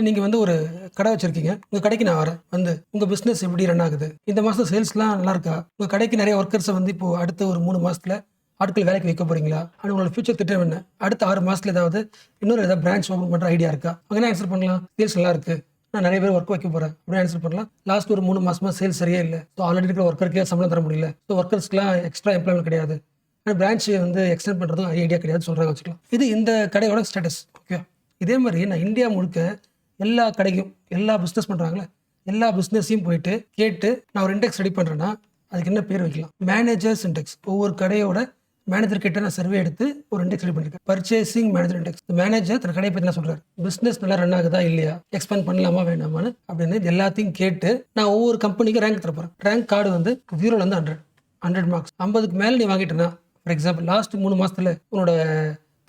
நீங்கள் வந்து ஒரு கடை வச்சிருக்கீங்க. உங்கள் கடைக்கு நான் வரேன். வந்து உங்கள் பிஸ்னஸ் எப்படி ரன் ஆகுது, இந்த மாதம் சேல்ஸ்லாம் நல்லா இருக்கா, உங்கள் கடைக்கு நிறைய ஒர்க்கர்ஸை வந்து இப்போ அடுத்த ஒரு 3 மாசத்துல ஆட்கள் வேலைக்கு வைக்க போறீங்களா, ஆனால் உங்களோட ஃபியூச்சர் திட்டம் என்ன, அடுத்த 6 மாசத்துல ஏதாவது ஏதாவது பிரான்ச் ஓப்பன் பண்ணுற ஐடியா இருக்கா, அங்கே ஆன்சர் பண்ணலாம். சேல்ஸ் நல்லா இருக்கு, நான் நிறைய பேர் ஒர்க் வைக்க போறேன் அப்படின்னு ஆன்சர் பண்ணலாம். லாஸ்ட் ஒரு 3 மாசமா சேல்ஸ் சரியா இல்லை, ஸோ ஆல்ரெடி இருக்கிற ஒர்க்கருக்கே சம்பளம் தர முடியல, ஸோ ஒர்க்கர்ஸ்க்குலாம் எக்ஸ்ட்ரா எம்ப்ளாய்மெண்ட் கிடையாது, பிரான்ச் வந்து எக்ஸ்டெண்ட் பண்ணுறதும் ஐடியா கிடையாது சொல்கிறாங்க வச்சுக்கலாம். இது இந்த கடையோட ஸ்டேட்டஸ். ஓகே, இதே மாதிரி நான் இந்தியா முழுக்க எல்லா கடைக்கும் எல்லா பிஸ்னஸ் பண்ணுறாங்களே எல்லா பிஸ்னஸையும் போயிட்டு கேட்டு நான் ஒரு இண்டெக்ஸ் ரெடி பண்ணுறேன்னா அதுக்கு என்ன பேர் வைக்கலாம்? Managers index. ஒவ்வொரு கடையோட மேனேஜர் கிட்ட நான் சர்வே எடுத்து ஒரு இண்டெக்ஸ் ரெடி பண்ணிருக்கேன். Purchasing manager index. மேனேஜர் தன் கடையை பற்றி சொல்றாரு, பிசினஸ் நல்லா ரன் ஆகுதா இல்லையா, எக்ஸ்பேண்ட் பண்ணலாமா வேண்டாமான்னு அப்படின்னு எல்லாத்தையும் கேட்டு நான் ஒவ்வொரு கம்பெனிக்கும் ரேங்க் தரப்போறேன். ரேங்க் கார்டு வந்து 0லேருந்து 100 மார்க்ஸ். 50க்கு மேலே நீ வாங்கிட்டேன்னா, ஃபார் எக்ஸாம்பிள் லாஸ்ட் 3 மாசத்துல உன்னோட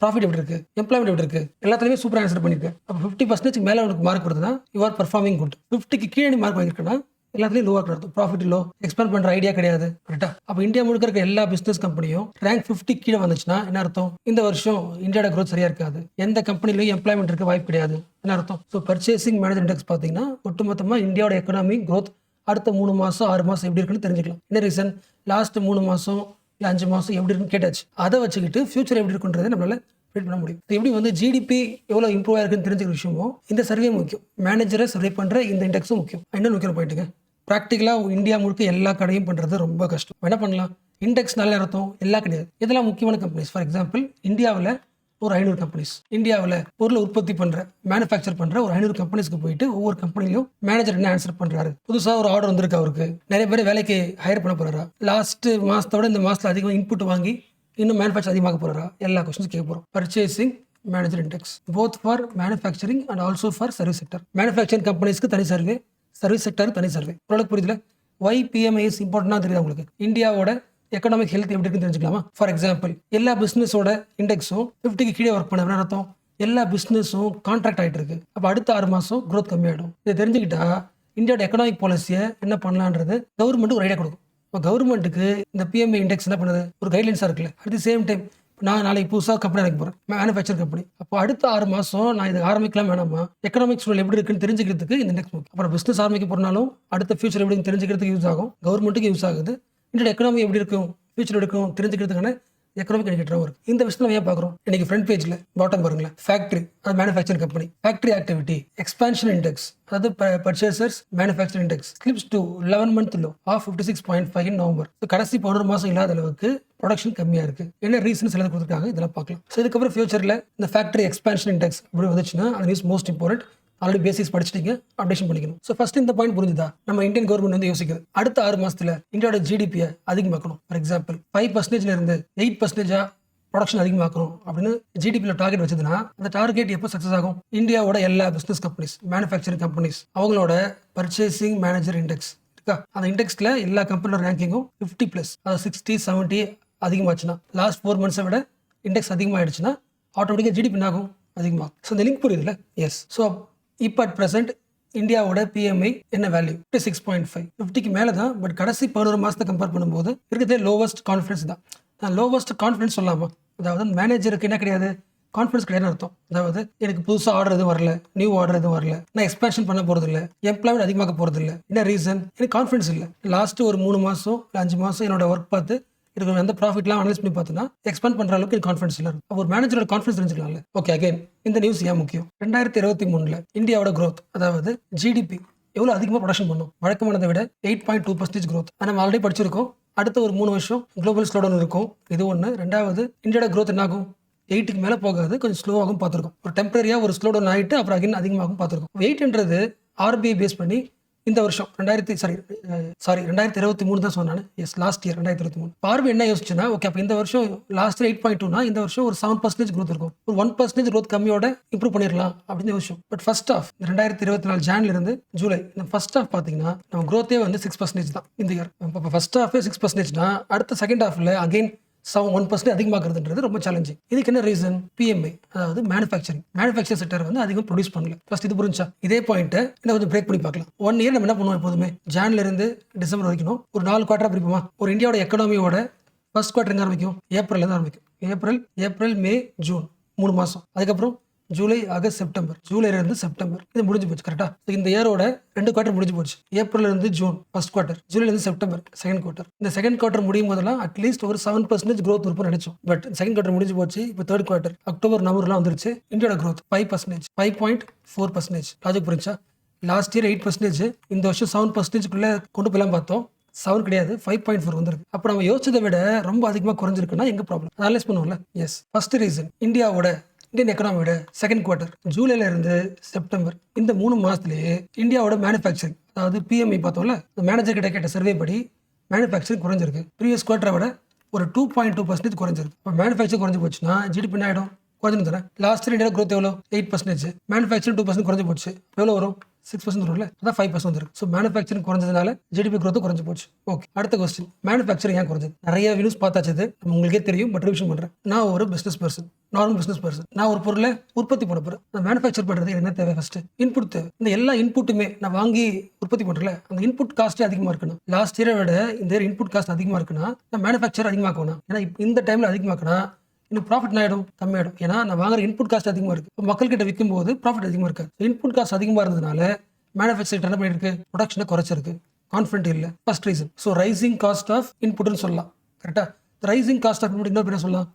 ப்ராஃபிட் எப்படி இருக்கு, எம்ப்ளாய்மெண்ட் எப்படி இருக்கு, எல்லாத்துலேயுமே சூப்பராக ஆன்சர் பண்ணிருக்கேன். அப்போ 50% மேலே உனக்கு மார்க் கொடுத்தா யூ ஆர் பர்ஃபார்மிங் குட். 50க்கு கீழே நீ மார்க் வாங்கியிருக்கேன்னா எல்லாத்துலேயும் லோவாக இருக்கும், ப்ராஃபிட் லோ, எக்ஸ்பேண்ட் பண்ணுற ஐடியா கிடையாது. கரெக்டா? அப்போ இந்தியா முழுக்க இருக்க எல்லா பிஸ்னஸ் கம்பெனியும் ரேங்க் 50 கீழே வந்துச்சுன்னா என்ன அர்த்தம்? இந்த வருஷம் இந்தியாவோட growth சரியா இருக்காது, எந்த கம்பெனிலையும் எம்ப்ளாய்மெண்ட் இருக்க வாய்ப்பு கிடையாது, என்ன அர்த்தம்? ஸோ பர்ச்சேசிங் மேனேஜர் இண்டெக்ஸ் பார்த்தீங்கன்னா ஒட்டுமொத்தமாக இந்தியாவோட எக்கனாமி growth அடுத்த 3 மாசம் 6 மாசம் எப்படி இருக்குன்னு தெரிஞ்சுக்கலாம். என்ன ரீசன்? லாஸ்ட் 3 மாசம் இல்லை 5 மாசம் எப்படி இருக்குன்னு கேட்டாச்சு. அதை வச்சுக்கிட்டு ஃபியூச்சர் எப்படி இருக்குன்றதை நம்மளால ப்ரெடிக்ட் பண்ண முடியும். எப்படி வந்து ஜிடிபி எவ்வளோ இம்ப்ரூவ் ஆயிருக்குன்னு தெரிஞ்சுக்கிற விஷயமோ இந்த சர்வே முக்கியம், மேனேஜரை சர்வே பண்ணுற இந்த இண்டெக்ஸும் முக்கியம். இன்னொன்று முக்கியம் போயிட்டுங்க, ப்ராக்டிக்கலாக இந்தியா முழுக்க எல்லா கடையும் பண்ணுறது ரொம்ப கஷ்டம். என்ன பண்ணலாம்? இண்டெக்ஸ் நல்ல அர்த்தம் எல்லாம் கிடையாது. இதெல்லாம் முக்கியமான கம்பெனிஸ். ஃபார் எக்ஸாம்பிள் இந்தியாவில் ஒரு 500 கம்பெனிஸ், இந்தியாவில் பொருளை உற்பத்தி பண்ணுற மேனுஃபேக்சர் பண்ணுற ஒரு 500 கம்பெனிஸ்க்கு போயிட்டு ஒவ்வொரு கம்பெனிலையும் மேனேஜர் என்ன ஆன்சர் பண்ணுறாரு, புதுசாக ஒரு ஆர்டர் வந்திருக்கு, அவருக்கு நிறைய பேர் வேலைக்கு ஹையர் பண்ண போகிறாரா, லாஸ்ட் மாதத்தோட இந்த மாதத்தில் அதிகம் இன்புட் வாங்கி இன்னும் மேனுஃபேக்சர் அதிகமாக போகிறாரா, எல்லா கொஸ்டின்ஸ் கேட்க போகிறோம். Purchasing manager index both for manufacturing and also for service sector. Manufacturing கம்பெனிஸ்க்கு தனி சர்வே, சர்வீஸ் செக்டர் தனி சர்வே. ஓரளவுக்கு புரியுதுல? ஒய் பிஎம்ஐ இஸ் இம்பார்ட்டன்டாக தெரியுது உங்களுக்கு? இந்தியாவோட எக்கனாமிக் ஹெல்த் எப்படி இருக்குன்னு தெரிஞ்சுக்கலாமா? ஃபார் எக்ஸாம்பிள் எல்லா பிஸ்னஸோட இண்டெக்ஸும் 50க்கு கீழே ஒர்க் பண்ண அர்த்தம் எல்லா பிஸ்னஸும் கான்ட்ராக்ட் ஆகிட்டு இருக்கு. அப்போ அடுத்த 6 மாதம் growth கம்மியாகிடும். இதை தெரிஞ்சுக்கிட்டா இந்தியாவோட எக்கனாமிக் பாலிசியை என்ன பண்ணலான்றது கவர்மெண்ட் ஒரு ஐடியா கொடுக்கும். இப்போ கவர்மெண்ட்டுக்கு இந்த பிஎம்ஐ இண்டெக்ஸ் என்ன பண்ணுது? ஒரு கைட்லைன்ஸாக இருக்குல்ல. அட் தி சேம் டைம் நான் நாளைக்கு புதுசாக கம்பெனி ஆரம்பிக்க போகிறேன், மேனுஃபேக்சர் கம்பெனி. அப்போ அடுத்த 6 மாதம் நான் இது ஆரம்பிக்கலாம் வேணாமா, எக்கனாமிக் சூழல் எப்படி இருக்குன்னு தெரிஞ்சுக்கிறதுக்கு இந்த இண்டெக்ஸ் முக்கியம். அப்புறம் பிஸ்னஸ் ஆரம்பிக்க போனாலும் அடுத்த ஃபியூச்சர் எப்படி தெரிஞ்சுக்கிறதுக்கு யூஸ் ஆகும், கவர்மெண்ட்டுக்கு யூஸ் ஆகுது. இந்தியோட எக்கனாமி எப்படி இருக்கும், ஃபியூச்சர் எடுக்கும் தெரிஞ்சுக்கிறதுக்கான எக்கனாமிக் இண்டிகேட்டரும் இருக்கு. இந்த விஷயம் நம்ம ஏன் பார்க்குறோம்? இன்னைக்கு ஃப்ரண்ட் பேஜில் பாட்டம் பாருங்களேன், ஃபேக்ட்ரி, அது manufacturing company, factory activity expansion index, அதாவது purchasers manufacturing index slips to 11 month low ஆஃப் 56.5 in November. கடைசி 11 மாதம் இல்லாத அளவுக்கு ப்ரொடக்ஷன் கம்மியாக இருக்கு. என்ன ரீசன்ஸ் எல்லாம் கொடுத்துருக்காங்க, இதெல்லாம் பார்க்கலாம். ஸோ இதுக்கப்புறம் ஃபியூச்சரில் இந்த ஃபேக்ட்ரி எக்ஸ்பான்ஷன் இண்டெக்ஸ் அப்படி வந்துச்சுன்னா அந்த news most important. Already basics படிச்சிட்டீங்க, அப்டேஷன் பண்ணிக்கணும். ஸோ ஃபர்ஸ்ட் இந்த பாயிண்ட் புரிஞ்சுதா? நம்ம இந்தியன் கவர்மெண்ட் வந்து யோசிக்குது அடுத்த 6 மாசத்துல இந்தியாவோட ஜிடிபியை அதிகமாக்கணும். ஃபார் எக்ஸாம்பிள் 5% இருந்து 8% ப்ரொடக்ஷன் அதிகமாக்கணும் அப்படின்னு ஜிடிபியில் டார்கெட் வச்சதுன்னா அந்த டார்கெட் எப்போ சக்ஸஸ் ஆகும்? இந்தியாவோட எல்லா பிஸ்னஸ் கம்பெனிஸ், மேனுஃபேக்சரிங் கம்பெனிஸ் அவங்களோட பர்ச்சேசிங் மேனேஜர் இண்டெக்ஸ் இருக்கா, அந்த இண்டெக்ஸ்ல எல்லா கம்பெனியோட ரேங்கிங்கும் 50+, அது 60, 70 அதிகமாச்சுன்னா, லாஸ்ட் 4 months விட இண்டெக்ஸ் அதிகமாகிடுச்சுன்னா ஆட்டோமேட்டிக்காக ஜிடிபி ஆகும், அதிகமாகும். ஸோ இந்த லிங்க் புரியுதுல்ல? எஸ். ஸோ இப்போ அட் ப்ரெசென்ட் இந்தியாவோட பிஎம்ஐ என்ன வேல்யூ? 56.5. 50க்கு மேலே தான். பட் கடைசி 11 மாதத்தை கம்பேர் பண்ணும்போது இருக்கிறதே லோவஸ்ட் கான்ஃபிடன்ஸ் தான். நான் லோவஸ்ட் கான்ஃபிடன்ஸ் சொல்லாமா? அதாவது மேனேஜருக்கு என்ன கிடையாது, கான்ஃபிடன்ஸ் கிடையாதுன்னு அர்த்தம். அதாவது எனக்கு புதுசாக ஆர்டர் எதுவும் வரல, நியூ ஆர்டர் எதுவும் வரல, நான் எக்ஸ்பேன்ஷன் பண்ண போகிறது இல்லை, எம்ப்ளாய்மெண்ட் அதிகமாக போகிறது இல்லை. என்ன ரீசன்? எனக்கு கான்ஃபிடன்ஸ் இல்லை. லாஸ்ட் ஒரு 3 மாதம் 5 மாதம் என்னோட ஒர்க் பார்த்து எனக்கு அந்த ப்ராஃபிட்லாம் அனலைஸ் பண்ணி பார்த்தோன்னா எக்ஸ்பேண்ட் பண்ணுற அளவுக்கு எனக்கு கான்ஃபிடன்ஸ் இல்லை. ஒரு மேனேஜரோட கான்ஃபிடன்ஸ் தெரிஞ்சுக்கலாம்ல. ஓகே, அகைன் இந்த நியூஸ் ஏன் முக்கியம்? 2023 இந்தியாவோட growth, அதாவது ஜிடிபி எவ்வளோ அதிகமாக ப்ரொடக்ஷன் பண்ணும், வழக்கமானதை விட 8.2% growth. அதை நம்ம ஆல்ரெடி படிச்சிருக்கோம். அடுத்த ஒரு 3 வருஷம் குளோபல் ஸ்லோடவுன் இருக்கும், இது ஒன்று. ரெண்டாவது இந்தியாவோட growth என்ன ஆகும்? 8க்கு மேலே போகாது, கொஞ்சம் ஸ்லோவாகவும் பார்த்துருக்கோம். ஒரு டெம்பரரியாக ஒரு ஸ்லோடவுன் ஆகிட்டு அப்புறம் அகைன் அதிகமாகவும் பார்த்துருக்கோம். 8ன்றது ஆர்பிஐ பேஸ் பண்ணி இந்த வருஷம் 2023 தான் சொன்னானு. S, last year 2023. பார்வை என்ன யோசிச்சுன்னா, ஓகே அப்போ இந்த வருஷம் லாஸ்ட் 8.2னா இந்த வருஷம் ஒரு 7% growth இருக்கும், ஒரு 1% growth கம்மியோட இம்ப்ரூவ் பண்ணிடலாம் அப்படின்னு யோசிச்சோம். பட் ஃபர்ஸ்ட் ஆஃப் 2024 ஜான்ல இருந்து ஜூலை இந்த ஃபர்ஸ்ட் ஆஃப் பார்த்தீங்கன்னா நம்ம growth வந்து 6% தான் இந்த இயர். இப்போ ஃபர்ஸ்ட் ஆஃப் 6%னா அடுத்த செகண்ட் ஹாஃப்ல அகைன் 1% அதிகமாக்குறதுன்றது ரொம்ப சேலஞ்சிங். இதுக்கு என்ன ரீசன்? பிஎம்ஐ, அதாவது மேனுஃபேக்சரிங் செக்டர் வந்து அதிகம் ப்ரொடியூஸ் பண்ணல. ஃபர்ஸ்ட் இது புரிஞ்சா? இதே பாயிண்ட்டை இன்னும் கொஞ்சம் பிரேக் பண்ணி பார்க்கலாம். 1 இயர் நம்ம என்ன பண்ணுவோம் எப்போதுமே? ஜான்ல இருந்து டிசம்பர் வரைக்கும் ஒரு 4 குவார்ட்டரா பிரிப்போமா? ஒரு இந்தியாவோட எக்கனாமியோட ஃபர்ஸ்ட் குவார்ட்டர் எங்க ஆரம்பிக்கும்? ஏப்ரல்ல இருந்து ஆரம்பிக்கும். ஏப்ரல், மே, ஜூன் 3 மாதம். அதுக்கப்புறம் ஜூலை, ஆகஸ்ட், செப்டம்பர். ஜூலைல இருந்து செப்டம்பர் இது முடிஞ்சு போச்சு. கரெக்டா? இந்த இயரோட 2 குவார்டர் முடிஞ்சு போச்சு. ஏப்ரல்ல இருந்து ஜூன் ஃபர்ஸ்ட் குவார்டர், ஜூலைல இருந்து செப்டம்பர் செகண்ட் குவார்டர். இந்த செகண்ட் குவார்டர் முடியும் போதெல்லாம் அட்லீஸ்ட் ஒரு 7% growth இருக்கும் நினைச்சோம். பட் செகண்ட் குவார்டர் முடிஞ்சு போச்சு. இப்போ தேர்ட் குவார்டர் அக்டோபர் நவம்பர்லாம் வந்துருச்சு. இந்தியாவோட growth 5%, 5.4%. லாஜிக் புரிஞ்சா? லாஸ்ட் இயர் 8%, இந்த வருஷம் 7%க்குள்ள கொண்டு போயெல்லாம் பார்த்தோம். 7 கிடையாது, 5.4 வந்திருக்கு. அப்போ நம்ம யோசிச்சதை விட ரொம்ப அதிகமாக குறைஞ்சிருக்குன்னா எங்க ப்ராப்ளம் அனலைஸ் பண்ணுவோம்ல. எஸ், ஃபர்ஸ்ட் ரீசன் இந்தியன் எக்கனாமியோட செகண்ட் குவார்டர் ஜூலைல இருந்து செப்டம்பர் இந்த 3 மாசத்துலயே இந்தியாவோட மேனுஃபேக்சரிங், அதாவது பிஎம்ஐ பார்த்தோம்ல, மேனேஜர் கிட்ட கேட்ட சர்வே படி மேனுஃபேக்சரிங் குறைஞ்சிருக்கு. ப்ரீவியஸ் குவார்டரை விட ஒரு 2.2% குறைஞ்சிருக்கு. இப்போ மேனுஃபேக்சரிங் குறைஞ்சு போச்சுன்னா ஜிடிபி என்ன ஆயிடும்? குறைஞ்சு தரேன். லாஸ்ட் இயர் இந்தியா growth எவ்வளோ? 8%. மேனுஃபேக்சரிங் 2% குறைஞ்சு போச்சு. எவ்வளோ வரும்? 6% வரும்ல, அதான் 5% வந்துருக்கு. ஸோ மேனுஃபேக்சரிங் குறைஞ்சதுனால ஜிடிபி growth குறைஞ்சு போச்சு. ஓகே, அடுத்த கொஸ்டின், மேனுஃபேக்சரிங் ஏன் குறைஞ்சது? நிறைய நியூஸ் பார்த்தாச்சு, உங்களுக்கே தெரியும். பட் ரிவிஷன் பண்றேன். நான் ஒரு business person, normal business person. நான் ஒரு பொருளை உற்பத்தி பண்ண போறேன். நான் மேனுஃபேக்சர் பண்றது என்ன தேவை? ஃபர்ஸ்ட் இன்புட் தேவை. இந்த எல்லா இன்புட்டுமே நான் வாங்கி உற்பத்தி பண்றேன், அந்த இன்புட் காஸ்ட்டே அதிகமா இருக்கணும். லாஸ்ட் இயரை விட இந்த இயர் இன்புட் காஸ்ட் அதிகமா இருக்குன்னா நான் மேனுஃபேக்சர் அதிகமாக்கணும். ஏன்னா இந்த டைம்ல அதிகமாக்கினா இன்னும் ப்ராஃபிட் ஆகிடும், கம்மியாயிடும். ஏன்னா நான் வாங்குற இன்புட் காஸ்ட் அதிகமாக இருக்கு. இப்போ மக்கள் கிட்ட விற்கும் போது ப்ராஃபிட் அதிகமாக இருக்காது. இன்புட் காஸ்ட் அதிகமாக இருந்ததுனால மேனுஃபேக்சரிங் என்ன பண்ணிருக்கு? ப்ரொடக்ஷனை குறைச்சிருக்கு. கான்ஃபிடென்ட் இல்லை. First reason. So rising cost of இன்புட்னு சொல்லலாம். கரெக்டா? ரைசிங் காஸ்ட் ஆஃப் இன்புட் இன்னொரு பேர் சொல்லலாம்,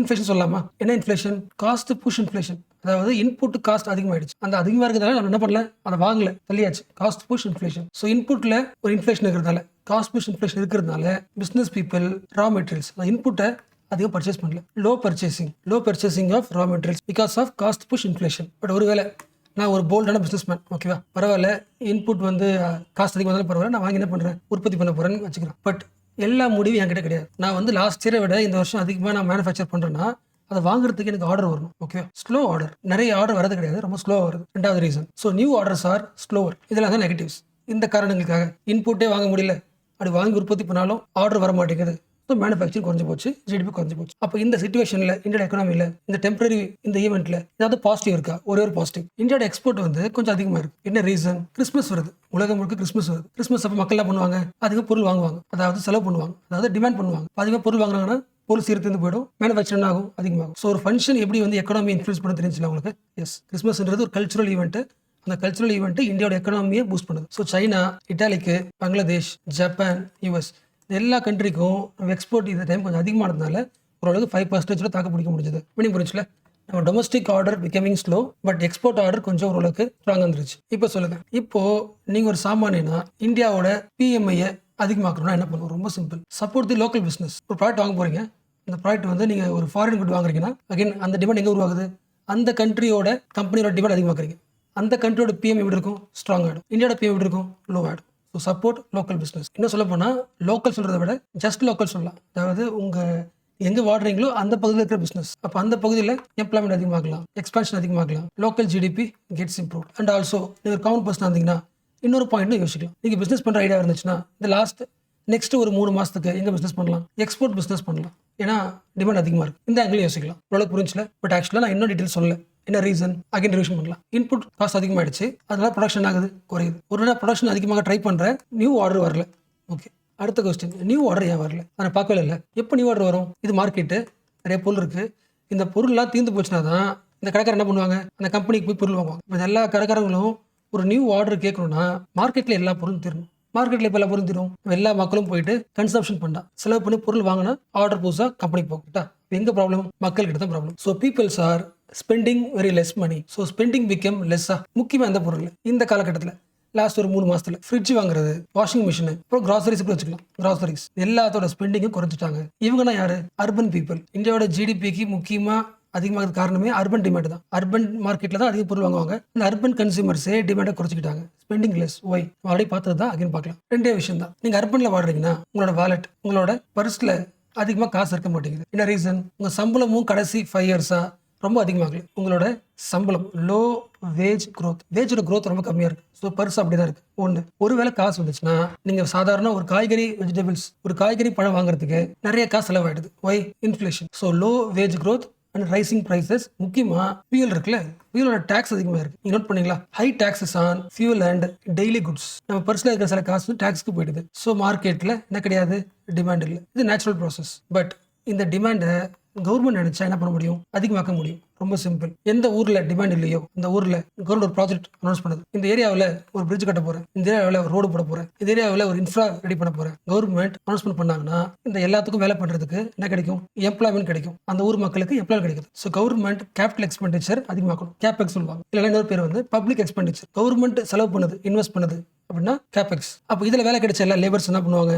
இன்ஃப்ளேஷன் சொல்லலாமா? என்ன இன்ஃப்ளேஷன்? Cost push inflation. அதாவது இன்புட் காஸ்ட் அதிகமாயிடுச்சு. அந்த அதிகமாக இருக்கிறதால நம்ம என்ன பண்ணல, அதை வாங்கல, தள்ளியாச்சு. Cost push inflation. ஸோ இன்புட்ல ஒரு இன்ஃப்ளேஷன் இருக்கிறதால, காஸ்ட் புஷ் இன்ஃப்ளேஷன் இருக்கிறதுனால பிசினஸ் பீப்புள் ரா மெட்டீரியல்ஸ் இன்புட்டை அதிகம் பர்ச்சேஸ் பண்ணல. Low purchasing of raw materials because of cost push inflation. But ஒருவேளை நான் ஒரு போல்டான பிசினஸ் மேன், ஓகேவா, பரவாயில்ல, இன்புட் காஸ்ட் அதிகம் வந்தாலும் பரவாயில்ல, நான் வாங்கி என்ன பண்றேன், உற்பத்தி பண்ண போறேன்னு வச்சுக்கிறேன். பட் எல்லா முடிவும் என்கிட்ட கிடையாது. நான் லாஸ்ட் இயரை விட இந்த வருஷம் அதிகமாக நான் மேனுஃபேக்சர் பண்றேன்னா அதை வாங்குறதுக்கு எனக்கு ஆர்டர் வரணும். Okay, slow order. நிறைய ஆர்டர் வரது கிடையாது, ரொம்ப ஸ்லோவாக வருது. ரெண்டாவது reason. So new orders are slower. இதெல்லாம் தான் நெகட்டிவ்ஸ். இந்த காரணங்களுக்காக இன்புட்டே வாங்க முடியல, அப்படி வாங்கி உற்பத்தி பண்ணாலும் ஆர்டர் வர மாட்டேங்குது. ஸோ மேனுஃபேக்சரிங் குறைஞ்சு போச்சு, ஜிடிபி குறைஞ்சு போச்சு. அப்போ இந்த சிச்சுவேஷனில் இந்தியோட எக்கனாமியில் இந்த டெம்பரரி இந்த ஈவெண்ட்ல ஏதாவது பாசிட்டிவ் இருக்கா? ஒரே ஒரு பாசிட்டிவ், இந்தியோட எக்ஸ்போர்ட் கொஞ்சம் அதிகமாக இருக்கு. என்ன ரீசன்? கிறிஸ்மஸ் வருது, உலகம் முழுக்க கிறிஸ்மஸ் வருது. கிறிஸ்மஸ் அப்போ மக்கள் என்ன பண்ணுவாங்க? அதிக பொருள் வாங்குவாங்க, அதாவது செலவு பண்ணுவாங்க, அதாவது டிமாண்ட் பண்ணுவாங்க. அதிகமாக பொருள் வாங்குறாங்கன்னா பொருள் சீர்திருந்து போயிடும், மேனுஃபேக்சரிங் ஆகும், அதிகமாகும். ஸோ ஒரு ஃபங்க்ஷன் எப்படி எக்கனாமி இன்ஃப்ளூன்ஸ் பண்ண தெரிஞ்சுல உங்களுக்கு? எஸ், கிறிஸ்மஸ்ன்றது ஒரு கல்ச்சுரல் ஈவெண்ட். அந்த கல்ச்சுரல் ஈவெண்ட் இந்தியாவோட எக்கனாமியை பூஸ்ட் பண்ணுது. ஸோ சைனா, இட்டாலிக்கு, பங்களாதேஷ், ஜப்பான், யூஎஸ் எல்லா கண்ட்ரிக்கும் நம்ம எக்ஸ்போர்ட் இந்த டைம் கொஞ்சம் அதிகமானதுனால ஓரளவுக்கு 5% தாக்க பிடிக்க முடிஞ்சது. மீனிங் புரிஞ்சுல? நம்ம domestic order becoming slow, but export order கொஞ்சம் ஓரளவுக்கு ஸ்ட்ராங்காக இருந்துருச்சு. இப்போ சொல்லுங்க, இப்போ நீங்க ஒரு சாமானியனா இந்தியாவோட பிஎம்ஐயை அதிகமாக்கணும்னா என்ன பண்ணுவோம்? ரொம்ப simple. Support the local business. ஒரு ப்ராடக்ட் வாங்க போறீங்க, அந்த ப்ராடக்ட் நீங்க ஒரு ஃபாரின் குட் வாங்குறீங்கன்னா அகைன் அந்த டிமாண்ட் எங்கே உருவாகுது? அந்த கண்ட்ரியோட கம்பெனியோட டிமாண்ட் அதிகமாக்குறீங்க. அந்த கண்ட்ரியோட பிஎம் எப்படி இருக்கும்? ஸ்ட்ராங் ஆகிடும். இந்தியாவோட பிஎம் எப்படி இருக்கும்? லோ ஆகிடும். So support local business. இன்னும் சொல்ல போனால் லோக்கல் சொல்கிறத விட ஜஸ்ட் லோக்கல் சொல்லலாம். அதாவது உங்கள் எங்கே வாடுறீங்களோ அந்த பகுதியில் இருக்கிற பிஸ்னஸ். அப்போ அந்த பகுதியில் எம்ப்ளாய்மெண்ட் அதிகமாகலாம், எக்ஸ்பான்ஷன் அதிகமாகலாம், local GDP gets improve. And also நீங்கள் கவுண்ட் பர்சன் இருந்தீங்கன்னா இன்னொரு பாயிண்ட்டும் யோசிக்கலாம். நீங்கள் பிஸ்னஸ் பண்ணுற ஐடியா இருந்துச்சுன்னா இந்த நெக்ஸ்ட் ஒரு 3 மாதத்துக்கு எங்கே பிஸ்னஸ் பண்ணலாம்? எக்ஸ்போர்ட் பிஸ்னஸ் பண்ணலாம். ஏன்னா டிமாண்ட் அதிகமாக இருக்குது. இந்த ஆங்கிலும் யோசிக்கலாம். ஓரளவுக்கு புரிஞ்சில? பட் ஆக்சுவலாக நான் இன்னும் டீட்டெயில் சொல்லலை. என்ன ரீசன்? அகைன் ரிவிஷன் பண்ணலாம். இன்புட் காஸ்ட் அதிகமாகிடுச்சு, அதனால ப்ரொடக்ஷன் ஆகுது, குறையுது. ஒரு ப்ரொடக்ஷன் அதிகமாக ட்ரை பண்ணுறேன், நியூ ஆர்டர் வரல. ஓகே, அடுத்த கொஸ்டின், நியூ ஆர்டர் ஏன் வரல? அதை பார்க்கவே இல்லை. எப்போ நியூ ஆர்டர் வரும்? இது மார்க்கெட்டு, நிறைய பொருள் இருக்குது. இந்த பொருள்லாம் தீர்ந்து போச்சுன்னா தான் இந்த கடைக்காரர் என்ன பண்ணுவாங்க? அந்த கம்பெனிக்கு போய் பொருள் வாங்குவாங்க. இப்போ எல்லா கடைக்காரங்களும் ஒரு நியூ ஆர்டர் கேட்கணும்னா மார்க்கெட்டில் எல்லா பொருளும் தீரணும். மார்க்கெட்டில் இப்போ எல்லா பொருளும் தீரும். எல்லா மக்களும் போயிட்டு கன்சப்ஷன் பண்ணா, செலவு பண்ணி பொருள் வாங்கினா ஆர்டர் புதுசாக கம்பெனிக்கு போகட்டா. எங்கே ப்ராப்ளம்? மக்கள் கிட்ட தான் problem. So peoples are spending very less money. So spending become லெஸ்ஸா. முக்கியமாக எந்த பொருள் இந்த காலகட்டத்தில் லாஸ்ட் ஒரு 3 மாசத்துல ஃப்ரிட்ஜ் வாங்குறது, வாஷிங் மிஷின், அப்புறம் கிராசரிஸ் கூட வச்சுக்கலாம். கிராசரிஸ் எல்லாத்தோட ஸ்பெண்டிங்கும் குறைச்சிட்டாங்க. இவங்கன்னா யாரு? Urban people. இந்தியாவோட ஜிடிபிக்கு முக்கியமாக அதிகமாக காரணமே அர்பன் டிமாண்ட் தான். அர்பன் மார்க்கெட்டில் தான் அதிக பொருள் வாங்குவாங்க. இந்த அர்பன் கன்சியூமர்ஸே டிமாண்டை குறைச்சிக்கிட்டாங்க. Spending less. ஒய்? ஆல்ரெடி பார்த்தது தான், அகைன் பார்க்கலாம். ரெண்டே விஷயம் தான். நீங்கள் அர்பனில் வாடுறீங்கன்னா உங்களோட வாலெட், உங்களோட பர்ஸில் அதிகமாக காசு இருக்க மாட்டேங்குது. என்ன ரீசன்? உங்கள் சம்பளமும் கடைசி 5 இயர்ஸாக ரொம்ப அதிகமாகல. உங்களோட சம்பளம் லோ வேஜ் க்ரோத், வேஜோட க்ரோத் ரொம்ப கம்மியாக இருக்குது. ஸோ பர்ஸ் அப்படி தான் இருக்குது. ஒருவேளை காசு வந்துச்சுன்னா நீங்கள் சாதாரண ஒரு காய்கறி, வெஜிடபிள்ஸ், ஒரு காய்கறி பழம் வாங்குறதுக்கு நிறைய காசு செலவாயிடுது. Why? Inflation. So low wage growth and rising prices. முக்கியமா ஃபியூல் இருக்குல்ல, ஃபியூலோட டேக்ஸ் அதிகமாக இருக்கு. நீங்க நோட் பண்ணீங்களா? High taxes on fuel and daily goods. நம்ம பர்சனல் இருக்கிற சில காசு டாக்ஸ்க்கு போயிடுது. ஸோ மார்க்கெட்டில் என்ன கிடையாது? டிமாண்ட் இல்லை. இது நேச்சுரல் ப்ராசஸ். பட் இந்த டிமாண்டை கவர்மெண்ட் நினைச்சா என்ன பண்ண முடியும்? அதிகமாக்க முடியும். ரொம்ப சிம்பிள். எந்த ஊர்ல டிமாண்ட் இல்லையோ அந்த ஊர்ல கவர்மெண்ட் ஒரு ப்ராஜெக்ட் அனௌன்ஸ் பண்ணுது. இந்த ஏரியாவில் ஒரு பிரிட்ஜ் கட்ட போறேன், இந்த ஏரியாவில் ஒரு ரோடு போட போறேன், இந்த ஏரியாவில் ஒரு இன்ஃப்ரா ரெடி பண்ண போறேன். கவர்மெண்ட் அனௌன்ஸ்மெண்ட் பண்ணாங்கன்னா இந்த எல்லாத்துக்கும் வேலை பண்றதுக்கு என்ன கிடைக்கும்? எம்ப்ளாய்மெண்ட் கிடைக்கும். அந்த ஊர் மக்களுக்கு எம்ப்ளாய் கிடைக்குது. ஸோ கவர்மெண்ட் கேபிட்டல் எக்ஸ்பெண்டிச்சர் அதிகமாக்கணும். கேபெக்ஸ் சொல்லுவாங்க. இல்லைன்னா இன்னொரு பேர் வந்து பப்ளிக் எக்ஸ்பெண்டிச்சர். கவர்மெண்ட் செலவு பண்ணுது, இன்வெஸ்ட் பண்ணுது அப்படின்னா கேபெக்ஸ். அப்போ இதுல வேலை கிடைச்ச எல்லா லேபர்ஸ் என்ன பண்ணுவாங்க?